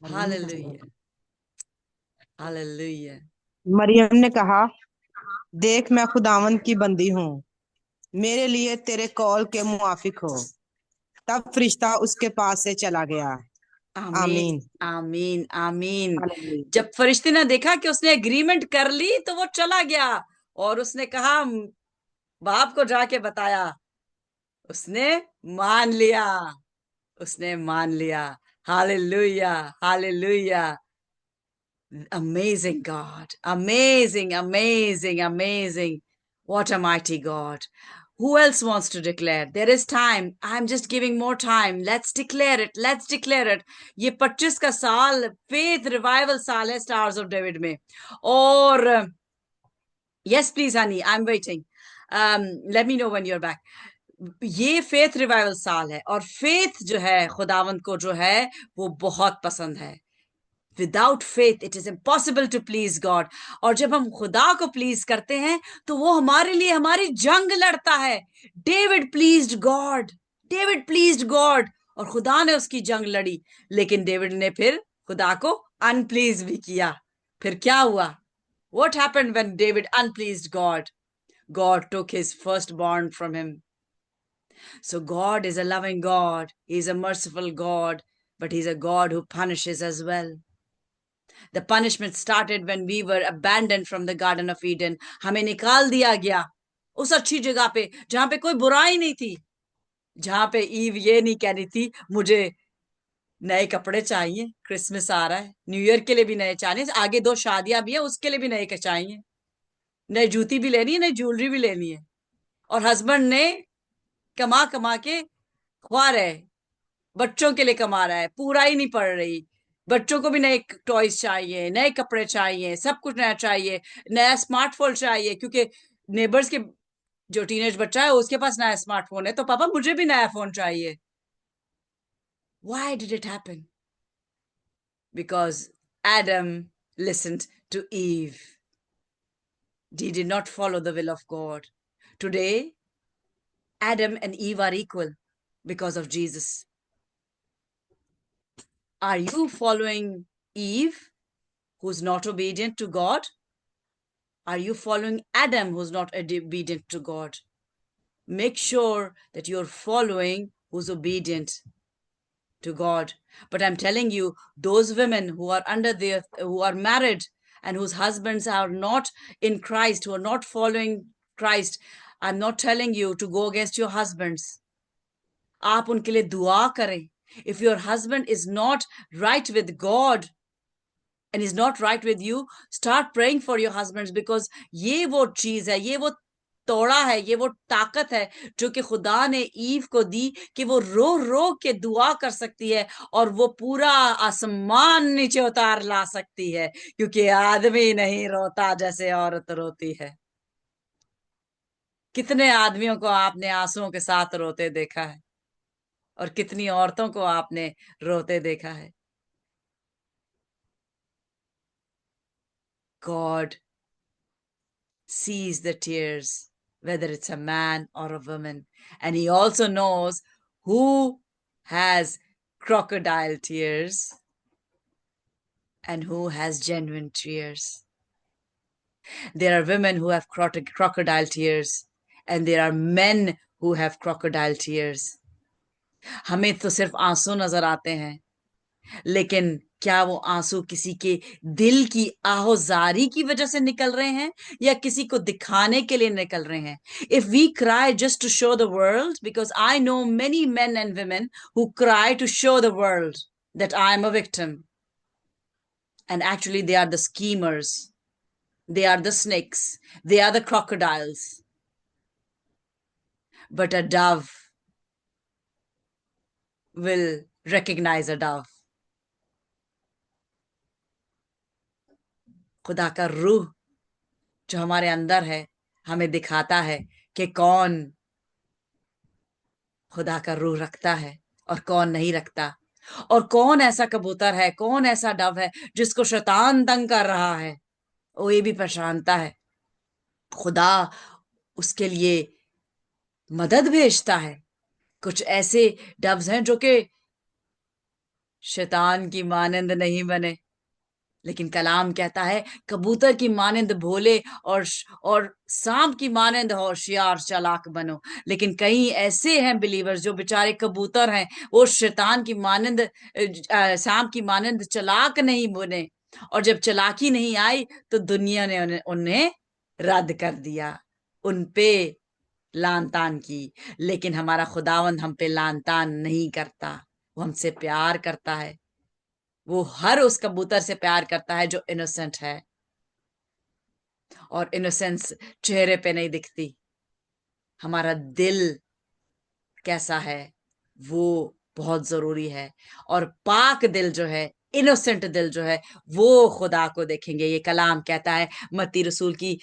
Hallelujah. Hallelujah. Maryam ने कहा, देख मैं खुदावंद की बंदी हूँ, मेरे लिए तेरे कॉल के मुआफिक हो। तब फरिश्ता उसके पास से चला गया। आमीन आमीन आमीन। हालेलुया। जब फरिश्ते ने देखा कि उसने एग्रीमेंट कर ली तो वो चला गया और उसने कहा, बाप को जाके बताया, उसने मान लिया, उसने मान लिया। Hallelujah hallelujah. Amazing God, amazing, amazing, amazing. What a mighty God. Who else wants to declare? There is time. I'm just giving more time. Let's declare it. Let's declare it. ये 25 का साल faith revival साल है Stars of David में। और yes, please, honey, I'm waiting. Let me know when you're back. ये faith revival साल है और faith जो है खुदावंद को जो है वो बहुत पसंद है। Without faith, it is impossible to please God. और जब हम खुदा को प्लीज करते हैं तो वो हमारे लिए हमारी जंग लड़ता है। David pleased God. David pleased God. और खुदा ने उसकी जंग लड़ी, लेकिन डेविड ने फिर खुदा को अनप्लीज भी किया। फिर क्या हुआ? What happened when David unpleased God? God took his firstborn from him. So God is a loving God. He's a merciful God, but he's a God who punishes as well. The punishment started when we were abandoned from the Garden of Eden. हमें निकाल दिया गया उस अच्छी जगह पे जहां पे कोई बुराई नहीं थी, जहां पे ईव ये नहीं कह रही थी मुझे नए कपड़े चाहिए, क्रिसमस आ रहा है, न्यू ईयर के लिए भी नए चाहिए, आगे 2 शादियां भी है उसके लिए भी नए चाहिए, नई जूती भी लेनी है, नई ज्वेलरी भी लेनी है। और हस्बैंड ने कमा कमा के खुआ रहे, बच्चों के लिए कमा रहा है, पूरा ही नहीं पड़ रही, बच्चों को भी नए टॉयज चाहिए, नए कपड़े चाहिए, सब कुछ नया चाहिए, नया स्मार्टफोन चाहिए, क्योंकि नेबर्स के जो टीनेज बच्चा है उसके पास नया स्मार्टफोन है, तो पापा मुझे भी नया फोन चाहिए। Why did it happen? Because Adam listened to Eve. He did not follow the will of God. Today, Adam and Eve are equal because of Jesus. Are you following Eve, who's not obedient to God? Are you following Adam, who's not obedient to God? Make sure that you're following who's obedient to God. But I'm telling you, those women who are who are married and whose husbands are not in Christ, who are not following Christ, I'm not telling you to go against your husbands. आप उनके लिए दुआ करें. If your husband is not right with God and is not right with you, start praying for your husbands, because ये वो चीज है, ये वो तोड़ा है, ये वो ताकत है जो कि खुदा ने ईव को दी कि वो रो रो के दुआ कर सकती है और वो पूरा आसमान नीचे उतार ला सकती है, क्योंकि आदमी नहीं रोता जैसे औरत रोती है. कितने आदमियों को आपने आंसुओं के साथ रोते देखा है और कितनी औरतों को आपने रोते देखा है. God sees the tears, whether it's a man or a woman, and he also knows who has crocodile tears and who has genuine tears. There are women who have crocodile tears, and there are men who have crocodile tears. हमें तो सिर्फ आंसू नजर आते हैं, लेकिन क्या वो आंसू किसी के दिल की आहोजारी की वजह से निकल रहे हैं या किसी को दिखाने के लिए निकल रहे हैं? If we cry just to show the world, because I know many men and women who cry to show the world that I am a victim, and actually they are the schemers, they are the snakes, they are the crocodiles. But a dove will recognize a dove. खुदा का रूह जो हमारे अंदर है हमें दिखाता है कि कौन खुदा का रूह रखता है और कौन नहीं रखता, और कौन ऐसा कबूतर है, कौन ऐसा डव है जिसको शैतान तंग कर रहा है, वो ये भी पहचानता है. खुदा उसके लिए मदद भेजता है. कुछ ऐसे डव्स हैं जो कि शैतान की मानंद नहीं बने, लेकिन कलाम कहता है कबूतर की मानंद भोले और सांप की मानंद होशियार चालाक बनो. लेकिन कई ऐसे हैं बिलीवर्स जो बेचारे कबूतर हैं, वो शैतान की मानंद सांप की मानंद चालाक नहीं बने, और जब चालाकी नहीं आई तो दुनिया ने उन्हें रद्द कर दिया, उन पे लान तान की. लेकिन हमारा खुदावंद हम पे लान तान नहीं करता, वो हमसे प्यार करता है. वो हर उस कबूतर से प्यार करता है जो इनोसेंट है, और इनोसेंस चेहरे पे नहीं दिखती. हमारा दिल कैसा है वो बहुत जरूरी है, और पाक दिल जो है, इनोसेंट दिल जो है, वो खुदा को देखेंगे. ये कलाम कहता है मत्ती रसूल की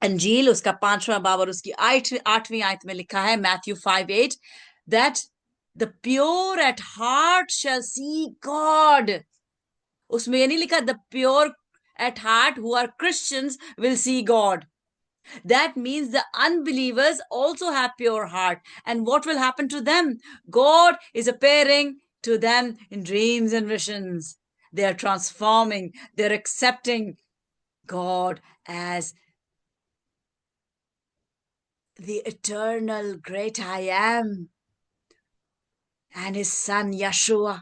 अंजील उसका 5वां बाब और उसकी 8वीं आयत में लिखा है, Matthew 5:8, that the pure at heart shall see God. उसमें ये नहीं लिखा the pure at heart who are Christians will see God. That means the unbelievers also have pure heart. And what will happen to them? God is appearing to them in dreams and visions. They are transforming. They're accepting God as the eternal great I am and his son Yeshua.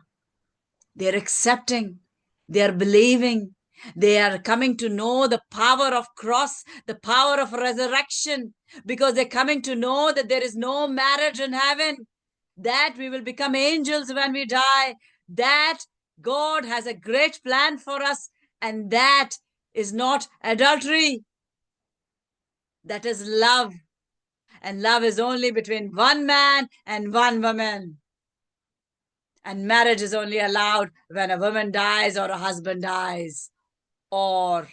They're accepting. They're believing. They are coming to know the power of cross, the power of resurrection, because they're coming to know that there is no marriage in heaven, that we will become angels when we die, that God has a great plan for us, and that is not adultery. That is love. And love is only between one man and one woman. And marriage is only allowed when a woman dies or a husband dies. Or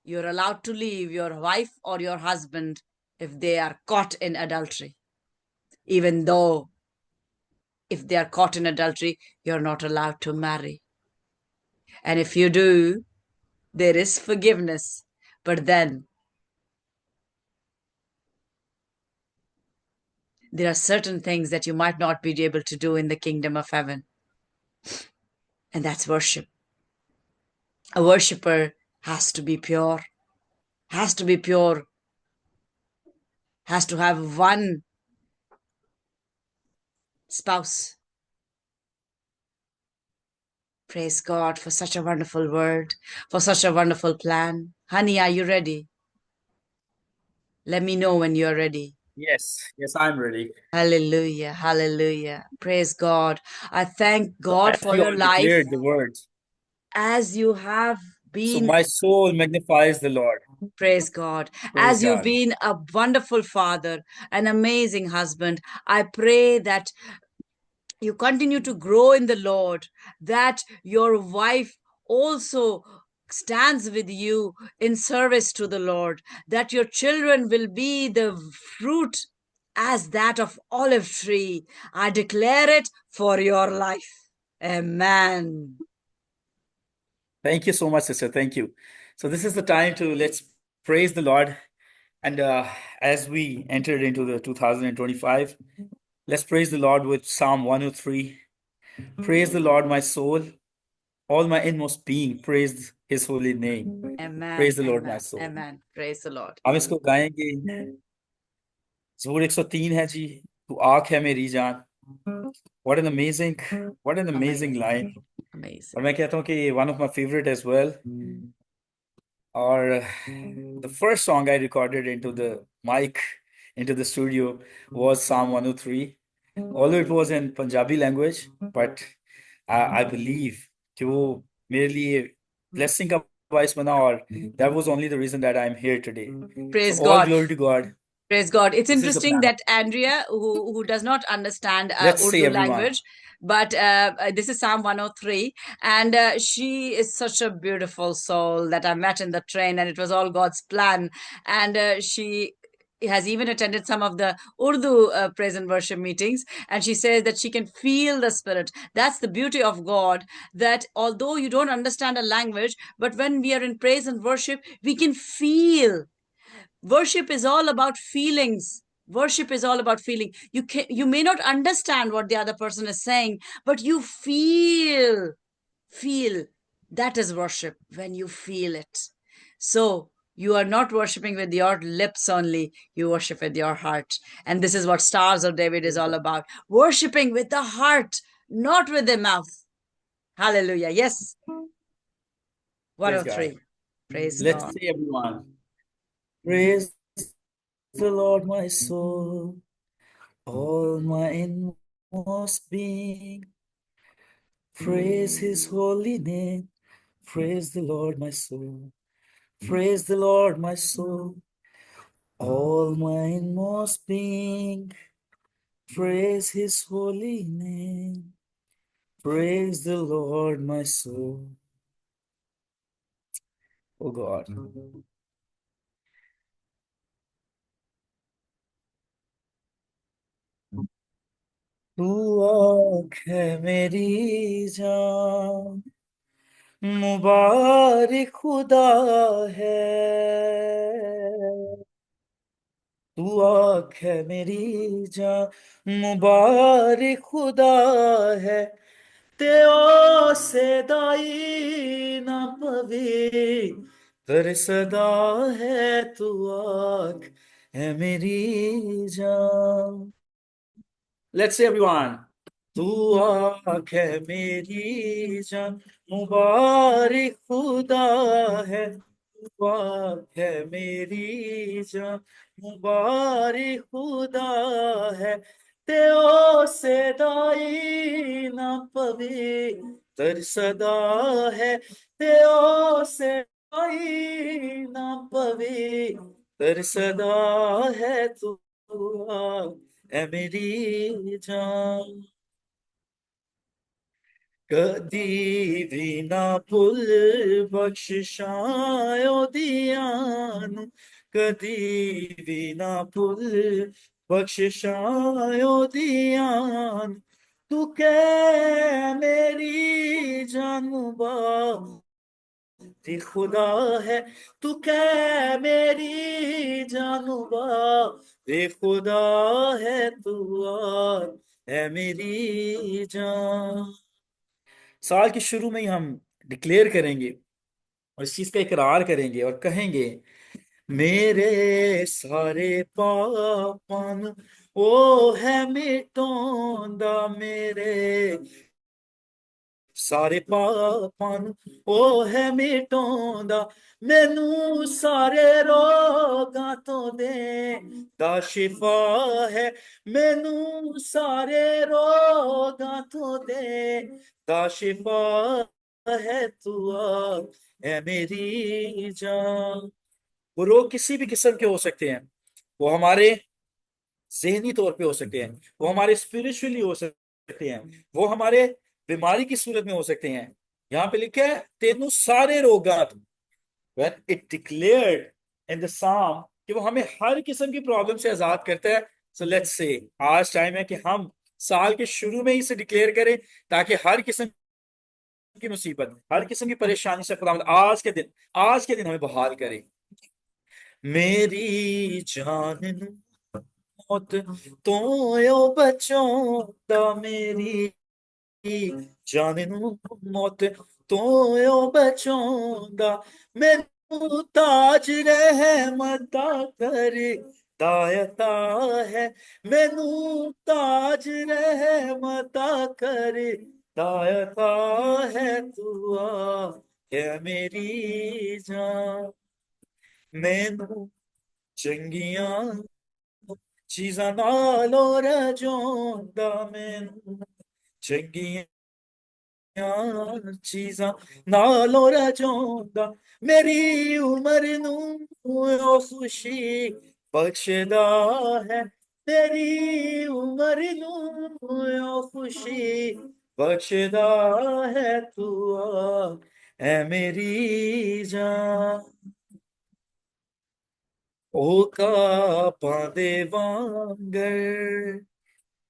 you're allowed to leave your wife or your husband if they are caught in adultery. Even though if they are caught in adultery, you're not allowed to marry. And if you do, there is forgiveness. But then there are certain things that you might not be able to do in the kingdom of heaven. And that's worship. A worshiper has to be pure, has to be pure, has to have one spouse. Praise God for such a wonderful word, for such a wonderful plan. Honey, are you ready? Let me know when you're ready. Yes, yes, I'm ready. Hallelujah, hallelujah. Praise God. I thank So God as for we your all life declared the words, as you have so been. my soul magnifies the Lord. Praise God. Praise As you've God. been a wonderful father, an amazing husband, I pray that you continue to grow in the Lord, that your wife also stands with you in service to the Lord, that your children will be the fruit as that of olive tree. I declare it for your life. Amen. Thank you so much, sister. Thank you. So this is the time to let's praise the Lord. And as we entered into the 2025, let's praise the Lord with Psalm 103. Praise the Lord, my soul, all my inmost being, praise his holy name. Amen. Praise the Lord, my Amen. soul. Amen. Praise the Lord. हम इसको गाएंगे। ज़बूर 103 है जी, तू आँख है मेरी जान। What an amazing Amazing. line. और Amazing. मैं कहता हूँ कि one of my favorite as well. Or the first song I recorded into the mic, into the studio, was Psalm 103. Although it was in Punjabi language, but I believe कि वो मेरे लिए blessing का voice बना, और that was only the reason that I'm here today. So Praise all God. glory to God. Praise God. It's This is the interesting plan. that Andrea, who does not understand Let's say Urdu everyone. language, but this is Psalm 103, and she is such a beautiful soul that I met in the train, and it was all God's plan. And she has even attended some of the Urdu praise and worship meetings, and she says that she can feel the Spirit. That's the beauty of God, that although you don't understand a language, but when we are in praise and worship, we can feel. Worship is all about feelings. Worship is all about feeling. You may not understand what the other person is saying, but you feel. That is worship, when you feel it. So you are not worshiping with your lips only, you worship with your heart. And this is what Stars of David is all about. Worshiping with the heart, not with the mouth. Hallelujah. Yes. Praise God. 103. Praise Let's God. say everyone. Praise the Lord, my soul, all my inmost being. Praise his holy name. Praise the Lord, my soul. Praise the Lord, my soul, all my inmost being. Praise his holy name. Praise the Lord, my soul. Oh God. तू आँख है मेरी जान, मुबारक खुदा है। तू आँख है मेरी जान, मुबारक खुदा है। ते ओ सेदाई ना पवे, तरसदा है। तू आँख है मेरी जान। Let's say everyone. तू आँख है मेरी जान, मुबारक खुदा है। तू आँख है मेरी जान, मुबारक खुदा है। ते ओ सेदाई ना पवे, तरसदा है। ते ओ सेदाई ना पवे, तरसदा है। तू आँख है मेरी जान। कदी भी ना भुल बख्शिशां ओदियां नू, कदी भी ना भुल बख्शिशां ओदियां नू। तू कह मेरी जान मुबारक ते खुदा है तू क्या मेरी जानूबा, ते खुदा है तू और है मेरी जान। साल के शुरू में ही हम डिक्लेयर करेंगे और इस चीज का इकरार करेंगे और कहेंगे, मेरे सारे पापन ओ है मिटोंदा, मेरे सारे पापन ओ है मिटोंदा, मैनू सारे रोगां तो दे दा शिफा है, मैनू सारे रोगां तो दे दा शिफा है, तू आ है मेरी जान। वो रोग किसी भी किस्म के हो सकते हैं, वो हमारे जहनी तौर पे हो सकते हैं, वो हमारे स्पिरिचुअली हो सकते हैं, वो हमारे बीमारी की सूरत में हो सकते हैं। यहाँ पे लिखा है तेनू सारे रोगात, when it declared in the psalm कि वो हमें हर किस्म की प्रॉब्लम से आजाद करता है। सो लेट्स से आज टाइम है कि हम साल के शुरू में ही इसे डिक्लेयर करें, ताकि हर किस्म की मुसीबत, हर किस्म की परेशानी से खुदावंद आज के दिन हमें बहाल करे। मेरी जान नू मौत तो यो बचों दा, मेरी जान नू मौत तो यो बचों दा, मैनू ताज रहमता कर दायता है, मैनू ताज रहमता कर दायता है, तू आ है मेरी जान। मैनू चंगियां चीजां नालों रजोंदा, मैनू चंगियां चीजां नालों रजोंदा, मेरी उम्र नू ओ खुशी बख्शदा है, मेरी उम्र नू ओ खुशी बख्शदा है, तू आ है मेरी जान। ओ का दे वांगर,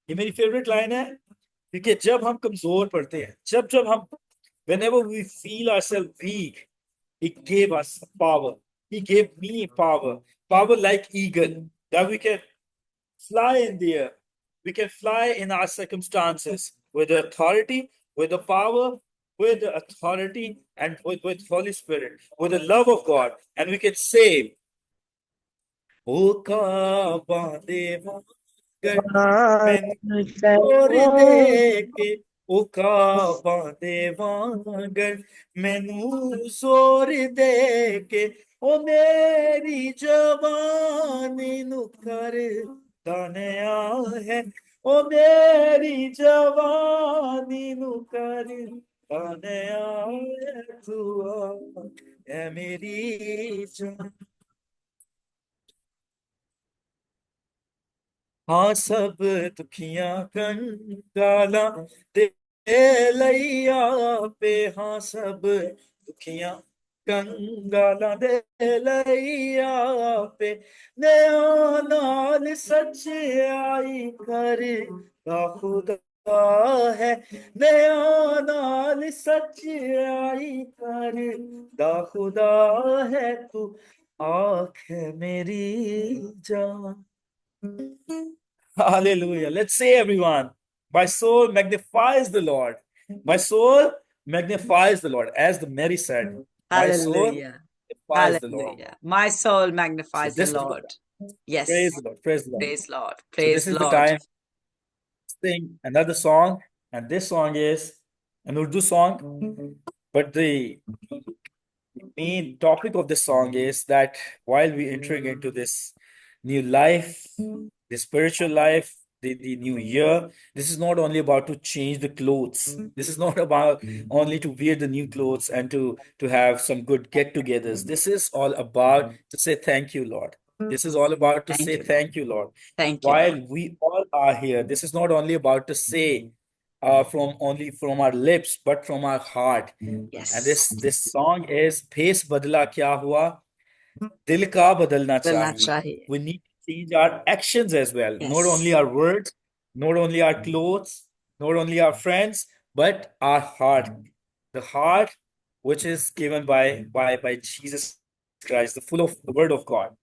ये मेरी फेवरेट लाइन है, क्योंकि जब हम कमजोर पड़ते हैं, जब जब हम whenever we feel ourselves weak, he gave us power, he gave me power like eagle, that we can fly in the air, we can fly in our circumstances with the authority, with the power, with the authority, and with Holy Spirit, with the love of God, and we can say, O Kaaba Deva, मैंने और दे के ओ काबा देवांगर, मैनू जोर दे के ओ मेरी जवानी नु कर दानिया है, ओ मेरी जवानी नु कर दानिया है, तू आ है मेरी जान। हाँ सब दुखियां कंगाला दे लैया पे, हाँ सब दुखियां कंगाला दे लैया पे, नया नाल सच्चाई कर दा खुदा है, नया नाल सच्चाई कर दा खुदा है, तू आँख है मेरी जान। Hallelujah. Let's say, everyone, my soul magnifies the Lord. My soul magnifies the Lord. As the Mary said, my soul Hallelujah. magnifies the Lord. Hallelujah. My soul So magnifies the this is the Lord. time. Praise Yes. the Lord. Praise the Lord. Praise Lord. So this Praise is the Lord. time to sing another song. And this song is an Urdu song. But the main topic of the song is that while we entering into this new life, the spiritual life, the new year, this is not only about to change the clothes. This is not about only to wear the new clothes and to have some good get-togethers. This is all about to say thank you, Lord. This is all about to Thank say you. thank you, Lord. Thank you, While Lord. we all are here, this is not only about to say from only from our lips, but from our heart. And Yes. this song is Bhes Badla Kya Hua, Dil Ka Badalna Badalna Chahiye. chahiye. We need to change our actions as well, not only Yes. our words, not only our clothes, not only our friends, but our heart. The heart which is given by Jesus Christ, the full of the word of God.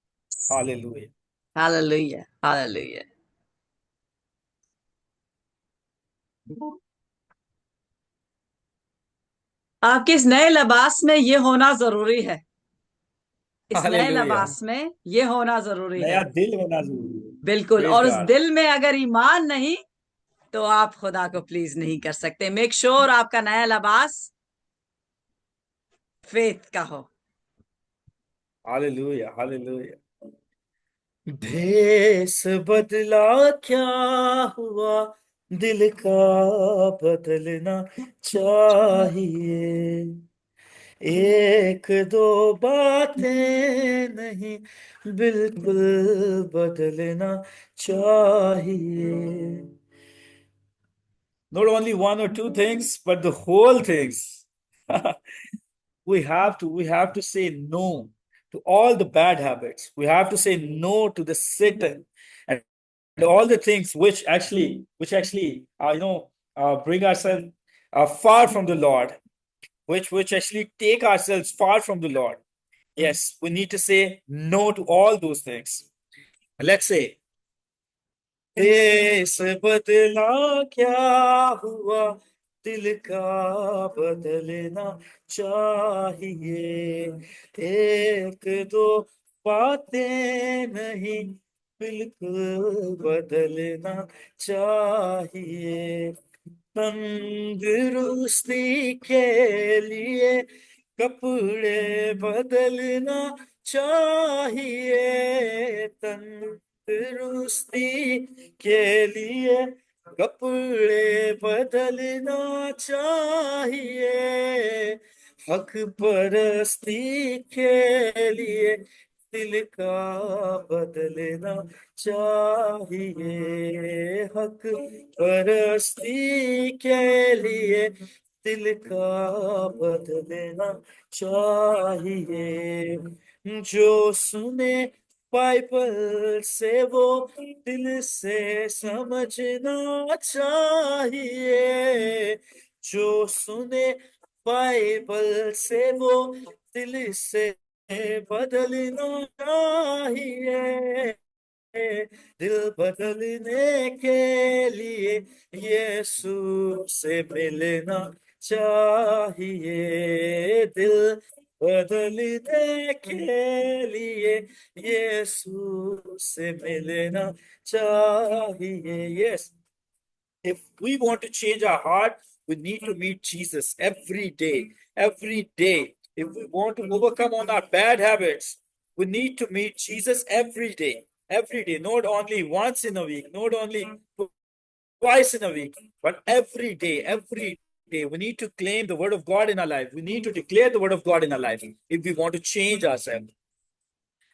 Hallelujah. Hallelujah. Hallelujah. आपके इस नए लिबास में ये होना जरूरी है। इस नए Hallelujah. लिबास में ये होना जरूरी है। नया दिल होना जरूरी है। बिल्कुल। Praise और उस God. दिल में अगर ईमान नहीं तो आप खुदा को प्लीज नहीं कर सकते। मेक श्योर आपका नया लिबास फेथ का हो। Hallelujah. Hallelujah. भेष बदला क्या हुआ, दिल का बदलना चाहिए। एक दो बातें नहीं, बिल्कुल बदलना चाहिए। Not only one or two things, but the whole things. We have to say no to all the bad habits. We have to say no to the Satan and all the things which actually bring ourselves far from the Lord, which actually take ourselves far from the Lord. Yes, we need to say no to all those things. Let's say, देश बदला क्या हुआ, दिल का बदलना चाहिए। एक दो बातें नहीं, बिल्कुल बदलना चाहिए। तंदुरुस्ती के लिए कपड़े बदलना चाहिए। तंदुरुस्ती के लिए कपड़े बदलना चाहिए। हक परस्ती के लिए दिल का बदलना चाहिए। हक परस्ती के लिए दिल का बदलना चाहिए। जो सुने बाइबल से वो दिल से समझना चाहिए। जो सुने बाइबल से वो दिल से बदलना चाहिए। दिल बदलने के लिए यीशु से मिलना चाहिए। दिल बदलने के लिए यीशु से मिलना चाहिए। Yes, if we want to change our heart, we need to meet Jesus every day. Every day. If we want to overcome on our bad habits, we need to meet Jesus every day. Every day, not only once in a week, not only twice in a week, but every day, every day. We need to claim the word of God in our life. We need to declare the word of God in our life if we want to change ourselves.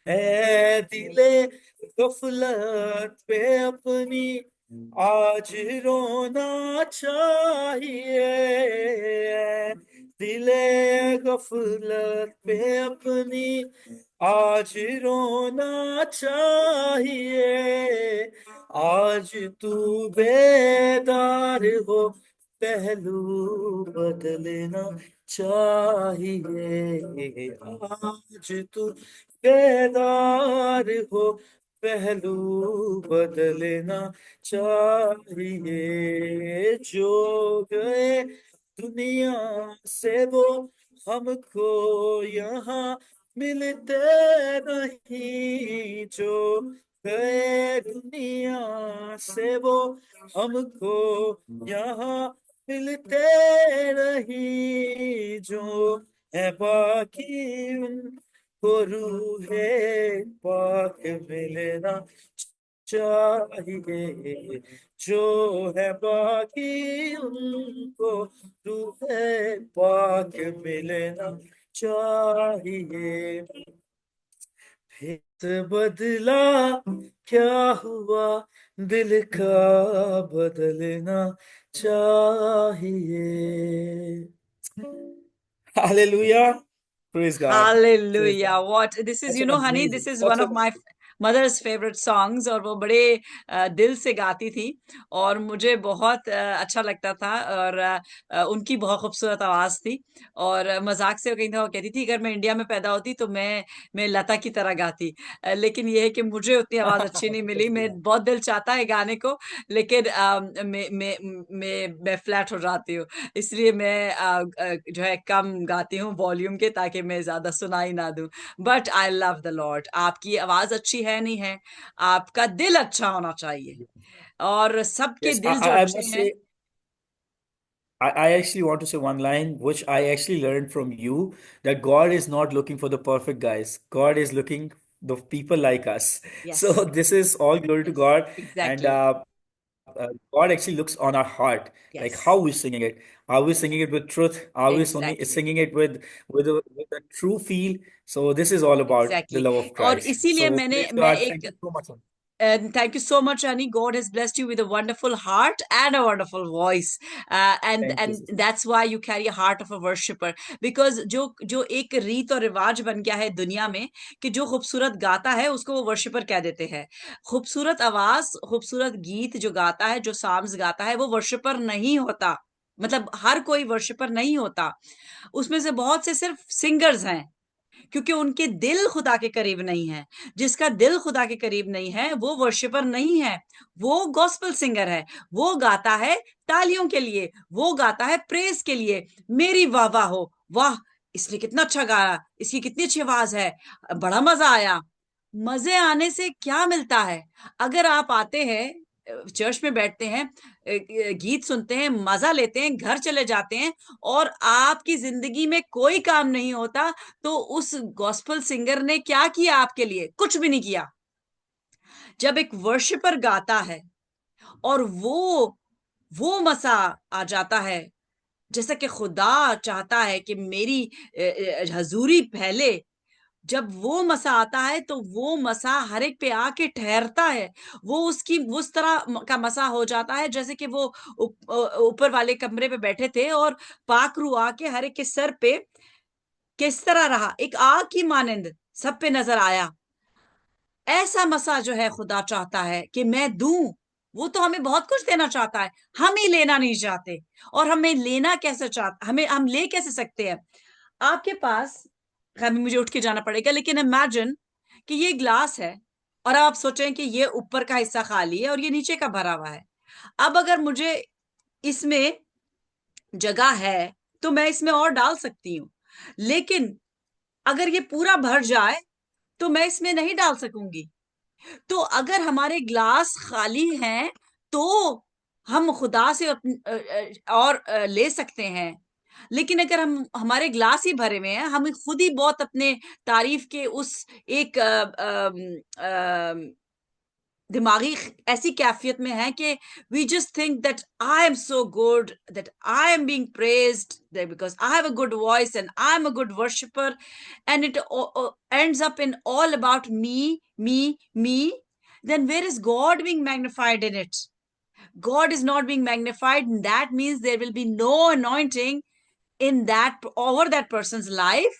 ऐ दिले गफलत पे अपनी आज रोना चाहिए। दिले गफलत पे अपनी आज रोना चाहिए। आज तू बेदार हो, पहलू बदलना चाहिए। आज तू बेदार हो, पहलू बदलना चाहिए। जो गए दुनिया से वो हमको यहाँ मिलते नहीं। जो गए दुनिया से वो हमको यहाँ मिलते नहीं। जो है बाकी उनको रूहे पाक मिलना चाहिए। जो है बाकी उनको रूहे पाक मिलना चाहिए। भेद बदला क्या हुआ, दिल का बदलना चाहिए। Hallelujah. Praise God. Praise Hallelujah. God. What this is, Such you an know, honey, amazing, this is such one a of my mother's favourite songs, और वो बड़े दिल से गाती थी और मुझे बहुत अच्छा लगता था। और उनकी बहुत खूबसूरत आवाज थी। और मजाक से कहीं वो कहती थी अगर मैं इंडिया में पैदा होती तो मैं लता की तरह गाती। लेकिन ये है कि मुझे उतनी आवाज अच्छी नहीं मिली। मैं बहुत दिल चाहता है गाने को, लेकिन मैं फ्लैट हो जाती हूँ, इसलिए मैं जो है कम गाती हूँ वॉल्यूम के, ताकि मैं ज्यादा सुनाई ना दूं। But I love the Lord. आपकी आवाज अच्छी है नहीं है, आपका दिल अच्छा होना चाहिए, और सबके Yes, दिल जो I अच्छे must हैं। say, I actually want to say one line which I actually learned from you, that God is not looking for the perfect guys. God is looking the people like us. So Yes, this is all glory to yes, God, and exactly. God actually looks on our heart, like how Yes, we're singing it. Are we singing it with truth? Are we exactly, singing it with a true feel? So this is all about the exactly. love of और Christ. इसीलिए So मैंने praise मैं God. Thank एक you so much. And thank you so much, Annie. God has blessed you with a wonderful heart and a wonderful voice, Thank you, and sister. that's why you carry a heart of a worshipper. Because जो एक रीत और रिवाज बन गया है दुनिया में कि जो खूबसूरत गाता है उसको वो वर्शिपर कह देते हैं। खूबसूरत आवाज, खूबसूरत गीत जो गाता है, जो साम्स गाता है, वो वर्शिपर नहीं होता। मतलब हर कोई वर्शिपर नहीं होता। उसमें से बहुत से सिर्फ सिंगर्स हैं, क्योंकि उनके दिल खुदा के करीब नहीं है। जिसका दिल खुदा के करीब नहीं है वो वर्शिपर नहीं है, वो गॉस्पेल सिंगर है। वो गाता है तालियों के लिए, वो गाता है प्रेज के लिए। मेरी वाह वाह हो, वाह इसने कितना अच्छा गाया, इसकी कितनी अच्छी आवाज है, बड़ा मजा आया। मजे आने से क्या मिलता है? अगर आप आते हैं, चर्च में बैठते हैं, गीत सुनते हैं, मजा लेते हैं, घर चले जाते हैं, और आपकी जिंदगी में कोई काम नहीं होता, तो उस गॉस्पेल सिंगर ने क्या किया आपके लिए? कुछ भी नहीं किया। जब एक वर्शिपर गाता है और वो मसा आ जाता है, जैसा कि खुदा चाहता है कि मेरी हजूरी फैले, जब वो मसा आता है तो वो मसा हर एक पे आके ठहरता है। वो उसकी उस तरह का मसा हो जाता है जैसे कि वो ऊपर वाले कमरे पे बैठे थे और पाक रू आके हर एक के सर पे किस तरह रहा, एक आग की मानंद सब पे नजर आया। ऐसा मसा जो है खुदा चाहता है कि मैं दूं। वो तो हमें बहुत कुछ देना चाहता है, हम ही लेना नहीं चाहते। और हमें लेना कैसे चाहते, हम ले कैसे सकते हैं? आपके पास, अभी मुझे उठ के जाना पड़ेगा, लेकिन इमेजिन कि ये ग्लास है और आप सोचें कि ये ऊपर का हिस्सा खाली है और ये नीचे का भरा हुआ है। अब अगर मुझे इसमें जगह है तो मैं इसमें और डाल सकती हूँ, लेकिन अगर ये पूरा भर जाए तो मैं इसमें नहीं डाल सकूंगी। तो अगर हमारे ग्लास खाली हैं तो हम खुदा से और ले सकते हैं। लेकिन अगर हम हमारे ग्लास ही भरे हुए हैं, हम खुद ही बहुत अपने तारीफ के उस एक दिमागी ऐसी कैफियत में है कि we just think that I am so good, that I am being praised, that because I have a good voice and I am a good worshipper, and it ends up in all about me, then where is God being magnified in it? God is not being magnified, and that means there will be no anointing in that over that person's life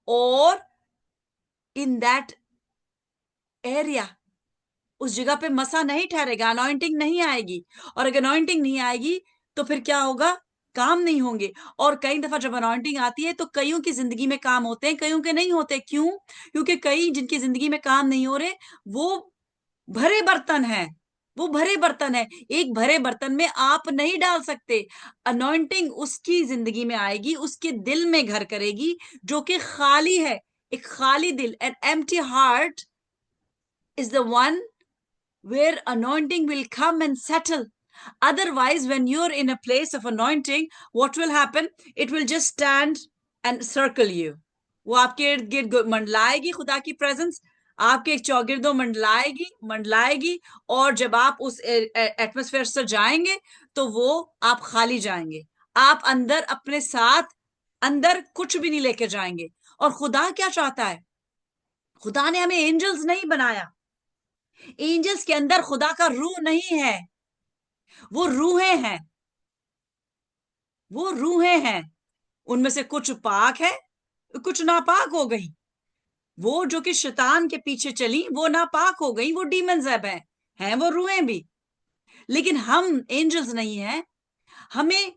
or in that area. उस जगह पे मसा नहीं ठहरेगा, anointing नहीं आएगी। और अगर अनॉइंटिंग नहीं आएगी तो फिर क्या होगा? काम नहीं होंगे। और कई दफा जब अनॉइंटिंग आती है तो कईयों की जिंदगी में काम होते हैं, कईयों के नहीं होते। क्यों? क्योंकि कई जिनकी जिंदगी में काम नहीं हो रहे, वो भरे बर्तन हैं। वो भरे बर्तन है। एक भरे बर्तन में आप नहीं डाल सकते। अनॉइंटिंग उसकी जिंदगी में आएगी, उसके दिल में घर करेगी जो कि खाली है। एक खाली दिल, an empty heart is the one where anointing will come and settle. Otherwise, when you're in a place of anointing, what will happen? It will just stand and circle you. वो आपके इर्द गिर्द मंडलाएगी खुदा की प्रेजेंस, आपके चौगिर्दों मंडलाएगी मंडलाएगी। और जब आप उस एटमोस्फेयर से जाएंगे तो वो आप खाली जाएंगे। आप अंदर अपने साथ अंदर कुछ भी नहीं लेके जाएंगे। और खुदा क्या चाहता है? खुदा ने हमें एंजल्स नहीं बनाया। एंजल्स के अंदर खुदा का रूह नहीं है। वो रूहें हैं, वो रूहें हैं। उनमें से कुछ पाक है, कुछ नापाक हो गई। वो जो कि शैतान के पीछे चली वो नापाक हो गई, वो डीमंस हैं वो रूहें भी, लेकिन हम एंजल्स नहीं हैं। हमें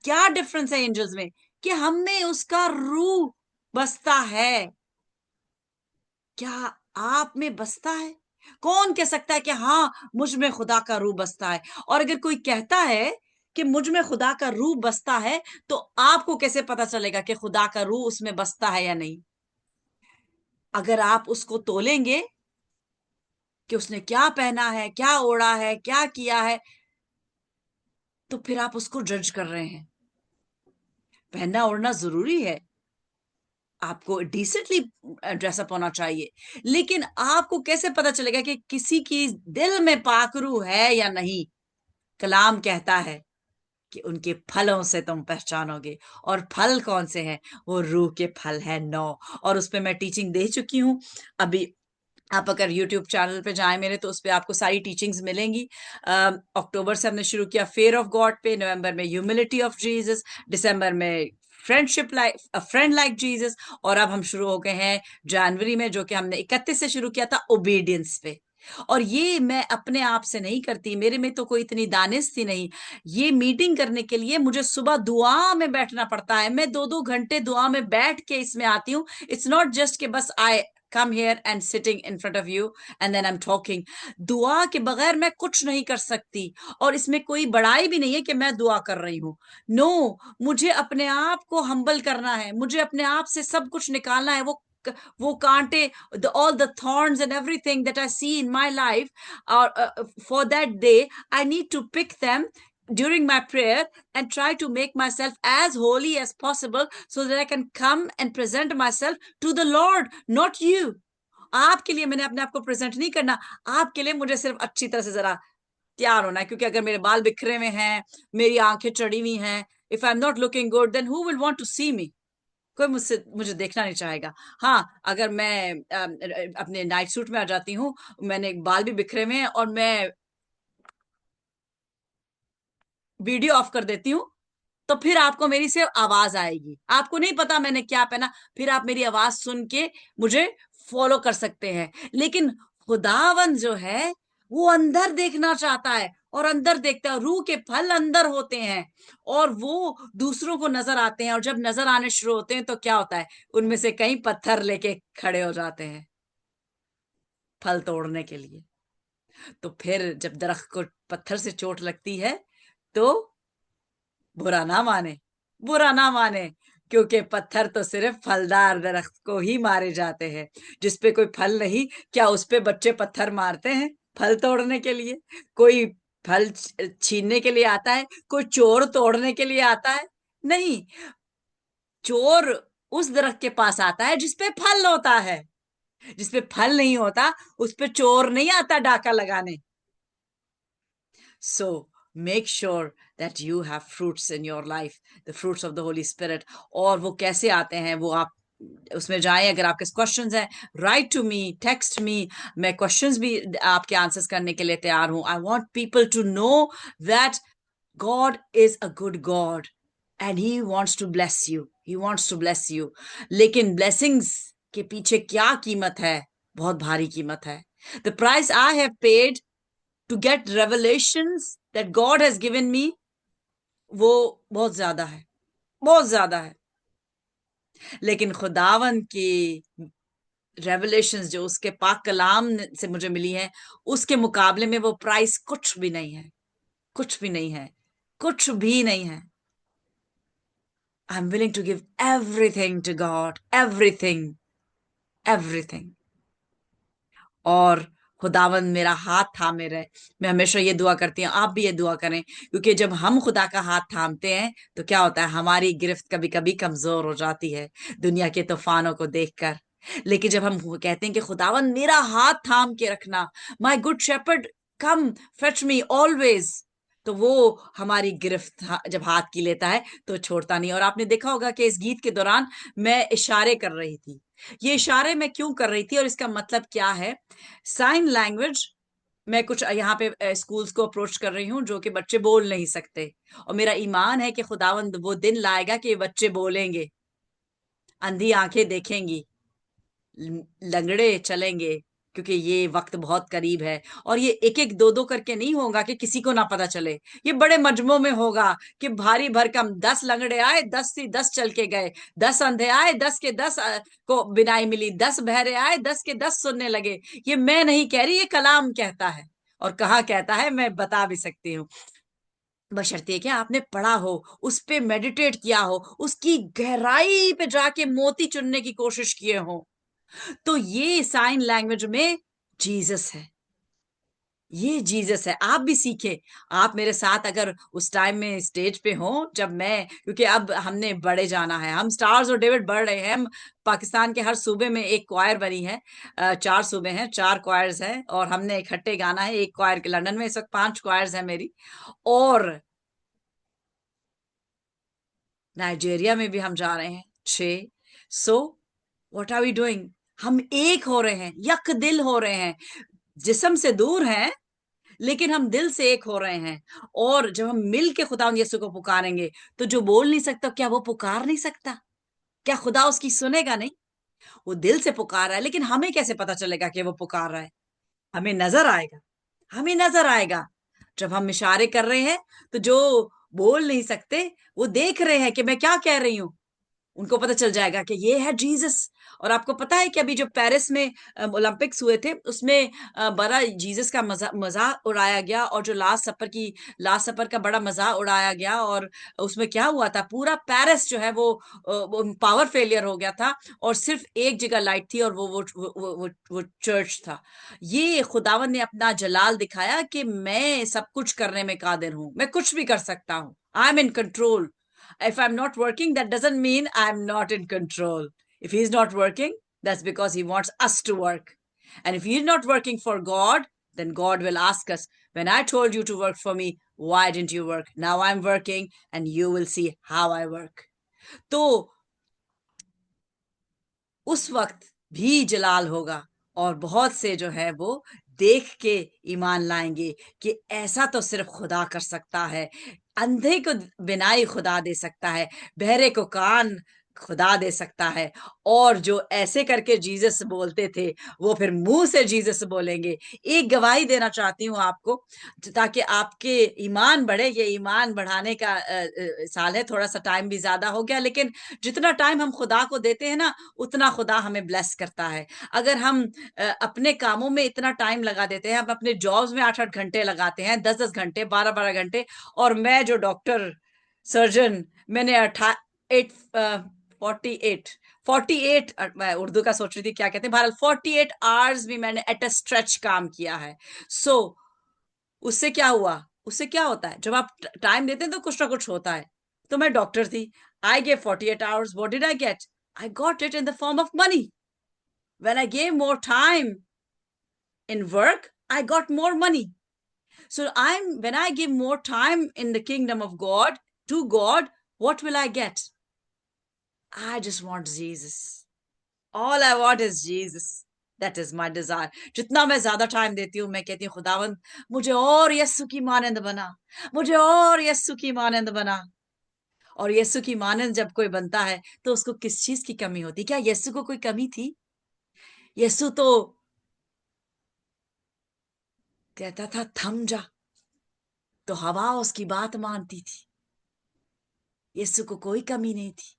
क्या डिफरेंस है एंजल्स में कि हमें उसका रूह बसता है। क्या आप में बसता है? कौन कह सकता है कि हाँ मुझ में खुदा का रूह बसता है? और अगर कोई कहता है कि मुझ में खुदा का रूह बसता है, तो आपको कैसे पता चलेगा कि खुदा का रूह उसमें बसता है या नहीं? अगर आप उसको तोलेंगे कि उसने क्या पहना है, क्या ओढ़ा है, क्या किया है, तो फिर आप उसको जज कर रहे हैं। पहनना ओढ़ना जरूरी है, आपको डिसेंटली ड्रेसअप होना चाहिए, लेकिन आपको कैसे पता चलेगा कि किसी की दिल में पाखरू है या नहीं? कलाम कहता है कि उनके फलों से तुम पहचानोगे, और फल कौन से हैं? वो रूह के फल हैं 9, और उस पे मैं टीचिंग दे चुकी हूँ। अभी आप अगर YouTube चैनल पे जाएं मेरे, तो उस पे आपको सारी टीचिंग्स मिलेंगी। अक्टूबर से हमने शुरू किया फेयर ऑफ गॉड पे, नवंबर में ह्यूमिलिटी ऑफ जीसस, दिसंबर में फ्रेंडशिप लाइक अ फ्रेंड लाइक जीसस, और अब हम शुरू हो गए हैं जनवरी में, जो कि हमने 31 से शुरू किया था, ओबीडियंस पे। और ये मैं अपने आप से नहीं करती, मेरे में तो कोई इतनी दानिश थी नहीं। ये मीटिंग करने के लिए मुझे सुबह दुआ में बैठना पड़ता है, मैं 2-2 घंटे दुआ में बैठ के इसमें आती हूँ। इट्स नॉट जस्ट कि बस आई come here and sitting in front of you and then I'm talking. दुआ के बगैर मैं कुछ नहीं कर सकती, और इसमें कोई बड़ाई भी नहीं है कि मैं दुआ कर रही हूँ। नो, मुझे अपने आप को हम्बल करना है, मुझे अपने आप से सब कुछ निकालना है, वो कांटे, all the thorns and everything that I see in my life, or for that day I need to pick them during my prayer and try to make myself as holy as possible so that I can come and present myself to the Lord, not you. आपके लिए मैंने अपने आप को present नहीं करना, आपके लिए मुझे सिर्फ अच्छी तरह से जरा तैयार होना है, क्योंकि अगर मेरे बाल बिखरे हुए हैं, मेरी आंखें चढ़ी हुई हैं, if I am not looking good, then who will want to see me? कोई मुझे देखना नहीं चाहेगा। हाँ, अगर मैं अपने नाइट सूट में आ जाती हूँ, मैंने बाल भी बिखरे हुए हैं, और मैं वीडियो ऑफ कर देती हूँ, तो फिर आपको मेरी सिर्फ आवाज आएगी, आपको नहीं पता मैंने क्या पहना, फिर आप मेरी आवाज सुन के मुझे फॉलो कर सकते हैं। लेकिन खुदावन जो है वो अंदर देखना चाहता है, और अंदर देखता है, रूह के फल अंदर होते हैं, और वो दूसरों को नजर आते हैं, और जब नजर आने शुरू होते हैं तो क्या होता है? उनमें से कई पत्थर लेके खड़े हो जाते हैं फल तोड़ने के लिए। तो फिर जब दरख्त को पत्थर से चोट लगती है, तो बुरा ना माने, बुरा ना माने, क्योंकि पत्थर तो सिर्फ फलदार दरख्त को ही मारे जाते हैं। जिस पे कोई फल नहीं, क्या उस पे बच्चे पत्थर मारते हैं फल तोड़ने के लिए? कोई फल छीनने के लिए आता है? कोई चोर तोड़ने के लिए आता है? नहीं, चोर उस दरख्त के पास आता है जिसपे फल होता है। जिसपे फल नहीं होता, उस पे चोर नहीं आता डाका लगाने। So make sure that you have fruits in your life, the fruits of the Holy Spirit. और वो कैसे आते हैं, वो आप उसमें जाएं। अगर आपके क्वेश्चंस हैं, write to me, text me, मैं क्वेश्चंस भी आपके आंसर्स करने के लिए तैयार हूं। I want people to know that God is a good God and he wants to bless you. He wants to bless you. लेकिन blessings के पीछे क्या कीमत है? बहुत भारी कीमत है। The price I have paid to get revelations that God has given me, वो बहुत ज्यादा है, बहुत ज्यादा है। लेकिन खुदावन की रेवलेशंस जो उसके पाक कलाम से मुझे मिली है, उसके मुकाबले में वो प्राइस कुछ भी नहीं है, कुछ भी नहीं है, कुछ भी नहीं है। I'm willing to give everything to God, everything, everything. और खुदावन मेरा हाथ थामे रहे। मैं हमेशा ये दुआ करती हूँ, आप भी ये दुआ करें, क्योंकि जब हम खुदा का हाथ थामते हैं तो क्या होता है? हमारी गिरफ्त कभी कभी कमजोर हो जाती है दुनिया के तूफानों को देखकर। लेकिन जब हम कहते हैं कि खुदावन मेरा हाथ थाम के रखना, my good shepherd come fetch me always, तो वो हमारी गिरफ्त जब हाथ की लेता है तो छोड़ता नहीं। और आपने देखा होगा कि इस गीत के दौरान मैं इशारे कर रही थी। ये इशारे मैं क्यों कर रही थी और इसका मतलब क्या है? साइन लैंग्वेज, मैं कुछ यहाँ पे स्कूल्स को अप्रोच कर रही हूँ जो कि बच्चे बोल नहीं सकते, और मेरा ईमान है कि खुदावंद वो दिन लाएगा कि बच्चे बोलेंगे, अंधी आंखें देखेंगी, लंगड़े चलेंगे, क्योंकि ये वक्त बहुत करीब है। और ये एक एक दो दो करके नहीं होगा कि किसी को ना पता चले, ये बड़े मजमों में होगा कि भारी भरकम 10 लंगड़े आए, 10 से 10 चल के गए, 10 अंधे आए, 10 के 10 को बिनाई मिली, 10 बहरे आए, 10 के 10 सुनने लगे। ये मैं नहीं कह रही, ये कलाम कहता है। और कहाँ कहता है मैं बता भी सकती हूँ, बशर्ते कि आपने पढ़ा हो, उस पे मेडिटेट किया हो, उसकी गहराई पे जाके मोती चुनने की कोशिश किए हो। तो ये साइन लैंग्वेज में जीसस है, ये जीसस है। आप भी सीखे, आप मेरे साथ अगर उस टाइम में स्टेज पे हो जब मैं, क्योंकि अब हमने बड़े जाना है, हम स्टार्स और डेविड बढ़ रहे हैं। हम पाकिस्तान के हर सूबे में एक क्वायर बनी है, 4 सूबे हैं, 4 क्वायर्स हैं, और हमने इकट्ठे गाना है एक क्वायर के। लंदन में इस वक्त 5 क्वायर्स है मेरी, और नाइजीरिया में भी हम जा रहे हैं 6। So what are we doing? हम एक हो रहे हैं, यक दिल हो रहे हैं, जिस्म से दूर हैं लेकिन हम दिल से एक हो रहे हैं। और जब हम मिल के खुदा यीशु को पुकारेंगे, तो जो बोल नहीं सकता, क्या वो पुकार नहीं सकता? क्या खुदा उसकी सुनेगा नहीं? वो दिल से पुकार रहा है, लेकिन हमें कैसे पता चलेगा कि वो पुकार रहा है? हमें नजर आएगा, हमें नजर आएगा। जब हम इशारे कर रहे हैं, तो जो बोल नहीं सकते वो देख रहे हैं कि मैं क्या कह रही हूं, उनको पता चल जाएगा कि ये है जीसस। और आपको पता है कि अभी जो पेरिस में ओलंपिक्स हुए थे, उसमें बड़ा जीसस का मजाक उड़ाया गया, और जो लास्ट सपर का बड़ा मजाक उड़ाया गया। और उसमें क्या हुआ था, पूरा पेरिस जो है वो पावर फेलियर हो गया था, और सिर्फ एक जगह लाइट थी, और वो चर्च था। ये खुदावन ने अपना जलाल दिखाया कि मैं सब कुछ करने में कादिर हूं, मैं कुछ भी कर सकता हूं, I am in control. If I'm not working, that doesn't mean I'm not in control. If he's not working, that's because he wants us to work. And if he's not working for God, then God will ask us, when I told you to work for me, why didn't you work? Now I'm working, and you will see how I work. तो उस वक्त भी जलाल होगा, और बहुत से जो है वो देख के ईमान लाएंगे कि ऐसा तो सिर्फ खुदा कर सकता है। अंधे को बिनाई खुदा दे सकता है, बहरे को कान खुदा दे सकता है। और जो ऐसे करके जीसस बोलते थे, वो फिर मुंह से जीसस बोलेंगे। एक गवाही देना चाहती हूँ आपको, ताकि आपके ईमान बढ़े। ये ईमान बढ़ाने का साल है, थोड़ा सा टाइम भी ज्यादा हो गया, लेकिन जितना टाइम हम खुदा को देते हैं ना, उतना खुदा हमें ब्लेस करता है। अगर हम अपने कामों में इतना टाइम लगा देते हैं, हम अपने जॉब्स में 8-8 घंटे लगाते हैं, 10-10 घंटे, 12-12 घंटे। और मैं जो डॉक्टर सर्जन, मैंने 48 मैं उर्दू का सोच रही थी क्या कहते हैं, भारत 48 आवर्स भी मैंने एट अ स्ट्रेच काम किया है। सो उससे क्या हुआ, उससे क्या होता है, जब आप टाइम देते हैं तो कुछ ना कुछ होता है। तो मैं डॉक्टर थी, I gave 48 hours. What did I get? I got it in the form of money. When I gave more time in work, I got more money. So when I give more time in the kingdom of God, to God, what will I get? I just want Jesus. All I want is Jesus. That is my desire. जितना मैं ज्यादा time देती हूँ, मैं कहती हूँ खुदावंद मुझे और यस्सु की मानंद बना, मुझे और यस्सु की मानंद बना। और यस्सु की मानंद जब कोई बनता है, तो उसको किस चीज की कमी होती? क्या यस्सु को कोई कमी थी? यस्सु तो कहता था थम जा, तो हवा उसकी बात मानती थी। यस्सु को कोई कमी नहीं थी,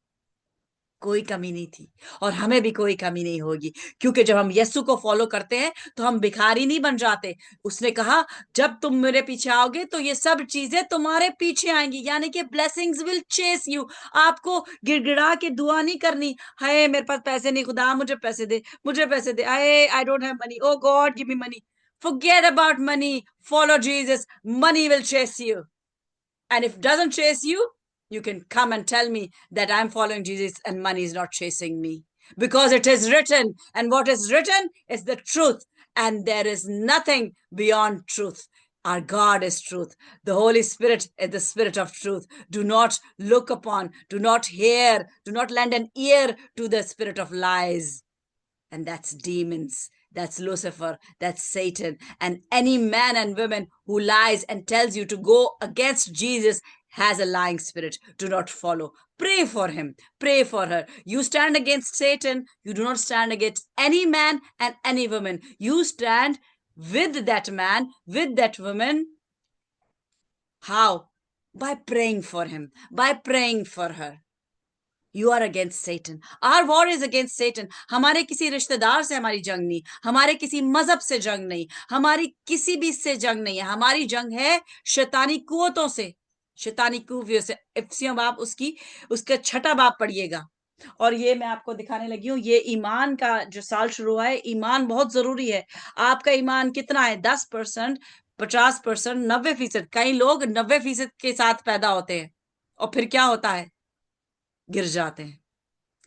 कोई कमी नहीं थी। और हमें भी कोई कमी नहीं होगी, क्योंकि जब हम यस्सु को फॉलो करते हैं तो हम भिखारी नहीं बन जाते। उसने कहा जब तुम मेरे पीछे आओगे तो ये सब चीजें तुम्हारे पीछे आएंगी, यानी कि ब्लेसिंग्स विल चेस यू। आपको गिड़गिड़ा के दुआ नहीं करनी, हाय मेरे पास पैसे नहीं, खुदा मुझे पैसे दे, मुझे पैसे दे, I don't have money, oh God give me money. Forget about money. Follow Jesus. Money will chase you. And if it doesn't chase you, you can come and tell me that I'm following Jesus and money is not chasing me. Because it is written, and what is written is the truth. And there is nothing beyond truth. Our God is truth. The Holy Spirit is the Spirit of truth. Do not look upon, do not hear, do not lend an ear to the spirit of lies. And that's demons, that's Lucifer, that's Satan. And any man and woman who lies and tells you to go against Jesus has a lying spirit. Do not follow. Pray for him. Pray for her. You stand against Satan. You do not stand against any man and any woman. You stand with that man, with that woman. How? By praying for him, by praying for her. You are against Satan. Our war is against Satan. हमारे किसी रिश्तेदार से हमारी जंग नहीं, हमारे किसी मजहब से जंग नहीं, हमारी किसी भी से जंग नहीं है. हमारी जंग है शैतानी कुव्वतों से, शैतानी कुव्वतों से. इफ्सियों बाब उसका 6वां बाब पढ़िएगा. और ये मैं आपको दिखाने लगी हूँ. ये ईमान का जो साल शुरू हुआ है, ईमान बहुत जरूरी है. आपका ईमान कितना है? 10%, 50%, 90%. कई लोग 90% के साथ पैदा होते हैं और फिर क्या होता है? गिर जाते हैं.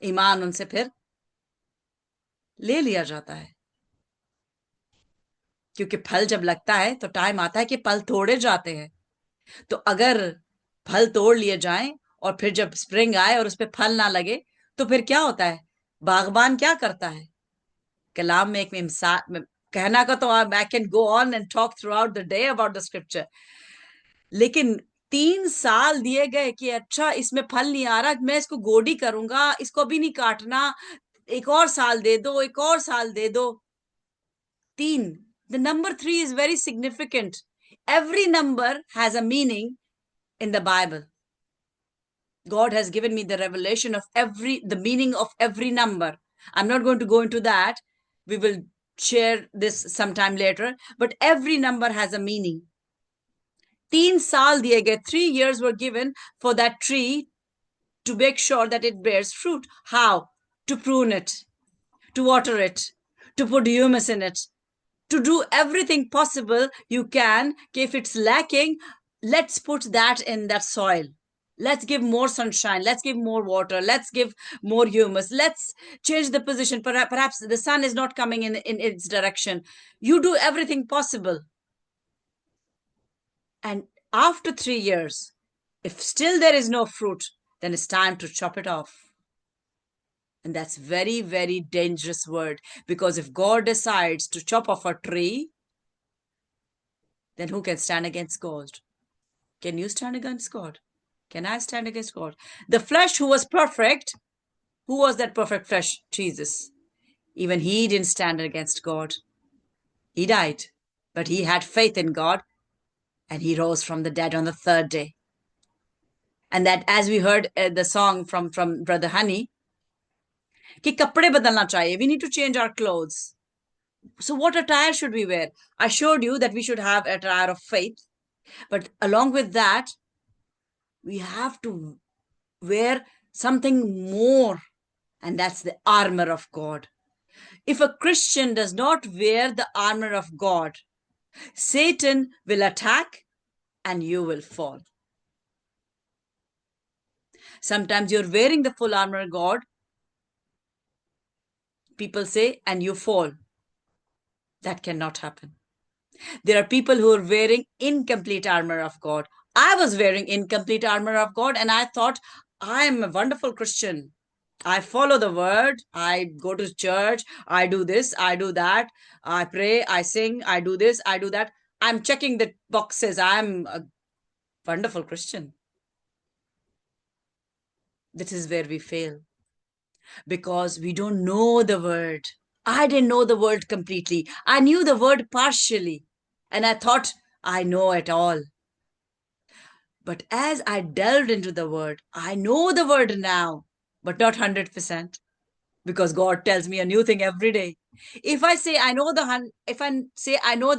ईमान उनसे फिर ले लिया जाता है, क्योंकि फल जब लगता है तो टाइम आता है कि फल तोड़े जाते हैं. तो अगर फल तोड़ लिए जाएं और फिर जब स्प्रिंग आए और उस पर फल ना लगे तो फिर क्या होता है? बागबान क्या करता है? कलाम में एक कहना का तो I can go on and talk through out the day about the scripture, लेकिन 3 साल दिए गए कि अच्छा इसमें फल नहीं आ रहा, मैं इसको गोडी करूंगा, इसको भी नहीं काटना, एक और साल दे दो, एक और साल दे दो. 3. The number 3 is very significant. Every number has a meaning in the Bible. God has given me the revelation of the meaning of every number. I'm not going to go into that. We will share this sometime later. But every number has a meaning. 3 साल दिए गए, 3 years were given for that tree to make sure that it bears fruit. How? To prune it, to water it, to put humus in it, to do everything possible you can. If it's lacking, let's put that in that soil. Let's give more sunshine. Let's give more water. Let's give more humus. Let's change the position. Perhaps the sun is not coming in its direction. You do everything possible. And after 3 years, if still there is no fruit, then it's time to chop it off. And that's very, very dangerous word, because if God decides to chop off a tree, then who can stand against God? Can you stand against God? Can I stand against God? The flesh who was perfect, who was that perfect flesh? Jesus. Even he didn't stand against God. He died, but he had faith in God, and he rose from the dead on the 3rd day. And that, as we heard the song from Brother Honey, कि कपड़े बदलना चाहिए. We need to change our clothes. So what attire should we wear? I showed you that we should have attire of faith. But along with that, we have to wear something more. And that's the armor of God. If a Christian does not wear the armor of God, Satan will attack and you will fall. Sometimes you're wearing the full armor of God, people say, and you fall. That cannot happen. There are people who are wearing incomplete armor of God. I was wearing incomplete armor of God, and I thought, I'm a wonderful Christian. I follow the word. I go to church. I do this. I do that. I pray. I sing. I do this. I do that. I'm checking the boxes. I'm a wonderful Christian. This is where we fail, because we don't know the word. I didn't know the word completely. I knew the word partially, and I thought I know it all. But as I delved into the word, I know the word now, but not 100%, because God tells me a new thing every day. If I say I know the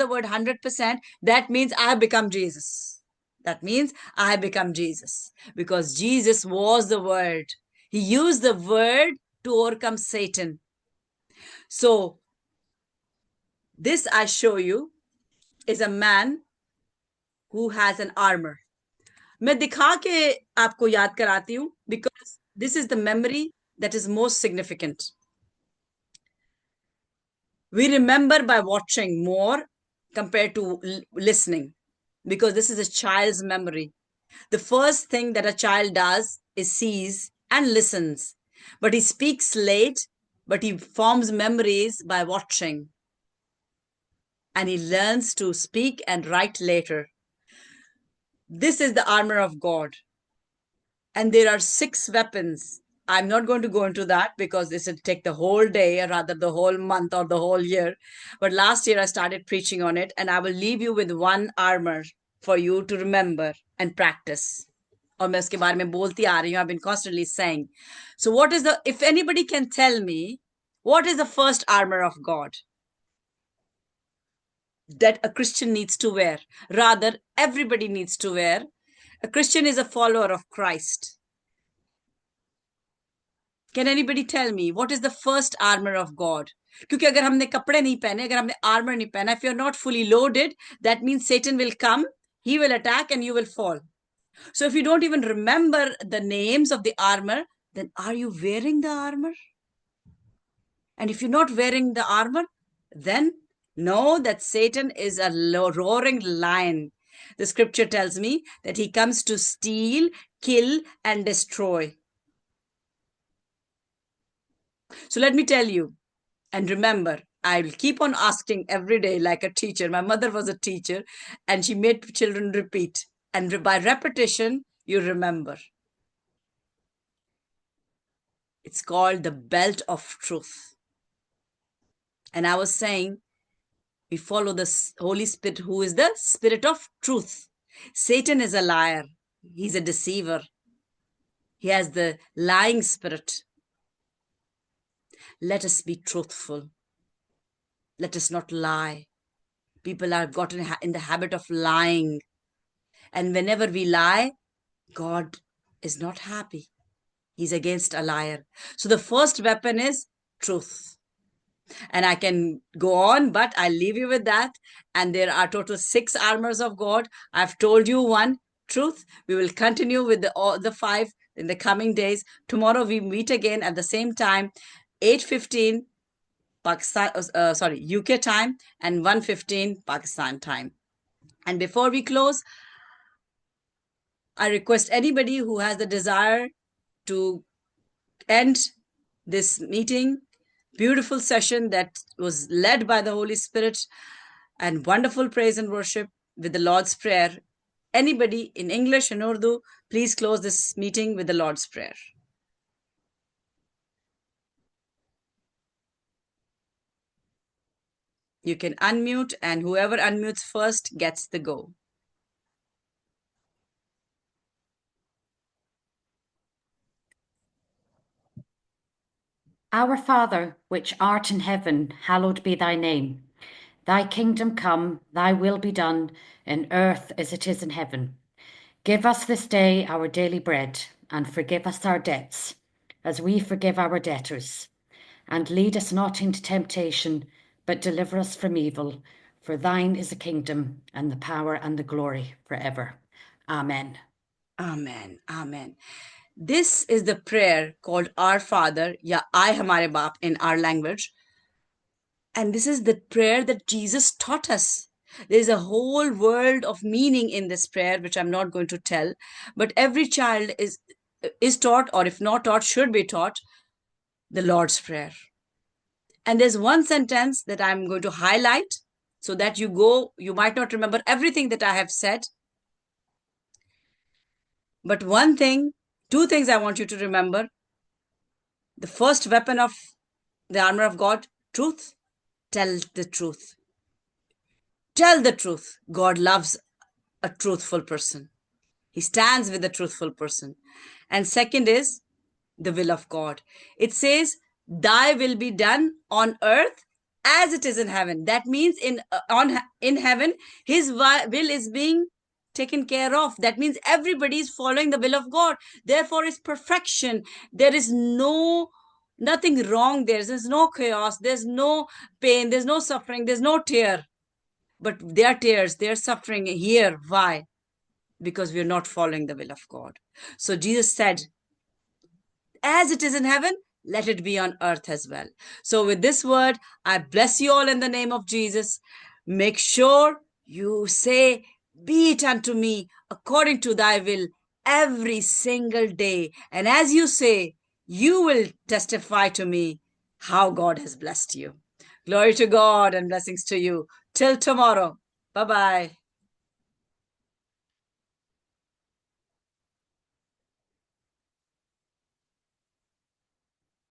word 100%, that means I have become Jesus. That means I have become Jesus, because Jesus was the word. He used the word to overcome Satan. So this I show you is a man who has an armor. मैं दिखा के आपको याद कराती हूँ, because this is the memory that is most significant. We remember by watching more compared to listening, because this is a child's memory. The first thing that a child does is sees and listens, but he speaks late, but he forms memories by watching, and he learns to speak and write later. This is the armor of God. And there are 6 weapons. I'm not going to go into that because this will take the whole day, or rather the whole month or the whole year. But last year I started preaching on it, and I will leave you with one armor for you to remember and practice. और मैं उसके बारे में बोलती आ रही हूँ. I've been constantly saying. So what is the, if anybody can tell me, what is the first armor of God that a Christian needs to wear? Rather, everybody needs to wear. A Christian is a follower of Christ. Can anybody tell me what is the first armor of God? क्योंकि अगर हमने कपड़े नहीं पहने, अगर हमने armor नहीं पहना, if you're not fully loaded, that means Satan will come, he will attack, and you will fall. So if you don't even remember the names of the armor, then are you wearing the armor? And if you're not wearing the armor, then know that Satan is a roaring lion. The scripture tells me that he comes to steal, kill, and destroy. So let me tell you, and remember, I will keep on asking every day like a teacher. My mother was a teacher, and she made children repeat. And by repetition, you remember. It's called the belt of truth. And I was saying, we follow the Holy Spirit, who is the Spirit of truth. Satan is a liar. He's a deceiver. He has the lying spirit. Let us be truthful. Let us not lie. People are gotten in the habit of lying. And whenever we lie, God is not happy. He's against a liar. So the first weapon is truth. And I can go on, but I'll leave you with that. And there are total 6 armors of God. I've told you one, truth. We will continue with all the 5 in the coming days. Tomorrow we meet again at the same time, 8:15 Pakistan, UK time, and 1:15 Pakistan time. And before we close, I request anybody who has the desire to end this meeting, beautiful session that was led by the Holy Spirit, and wonderful praise and worship with the Lord's Prayer. Anybody in English and Urdu, please close this meeting with the Lord's Prayer. You can unmute, and whoever unmutes first gets the go. Our Father, which art in heaven, hallowed be thy name. Thy kingdom come, thy will be done, in earth as it is in heaven. Give us this day our daily bread, and forgive us our debts, as we forgive our debtors. And lead us not into temptation, but deliver us from evil. For thine is the kingdom, and the power, and the glory forever. Amen. Amen. Amen. This is the prayer called Our Father, ya Aay Hamare Baap in our language. And this is the prayer that Jesus taught us. There's a whole world of meaning in this prayer, which I'm not going to tell. But every child is taught, or if not taught, should be taught, the Lord's Prayer. And there's one sentence that I'm going to highlight so that you might not remember everything that I have said. But two things I want you to remember. The first weapon of the armor of God, truth. Tell the truth. Tell the truth. God loves a truthful person. He stands with a truthful person. And second is the will of God. It says, thy will be done on earth as it is in heaven. That means in heaven, his will is being taken care of. That means everybody is following the will of God. Therefore, it's perfection. There is nothing wrong there. There's no chaos. There's no pain. There's no suffering. There's no tear. But there are tears. They're suffering here. Why? Because we're not following the will of God. So Jesus said, as it is in heaven, let it be on earth as well. So with this word, I bless you all in the name of Jesus. Make sure you say, be it unto me according to thy will every single day. And as you say, you will testify to me how God has blessed you. Glory to God and blessings to you. Till tomorrow. Bye-bye.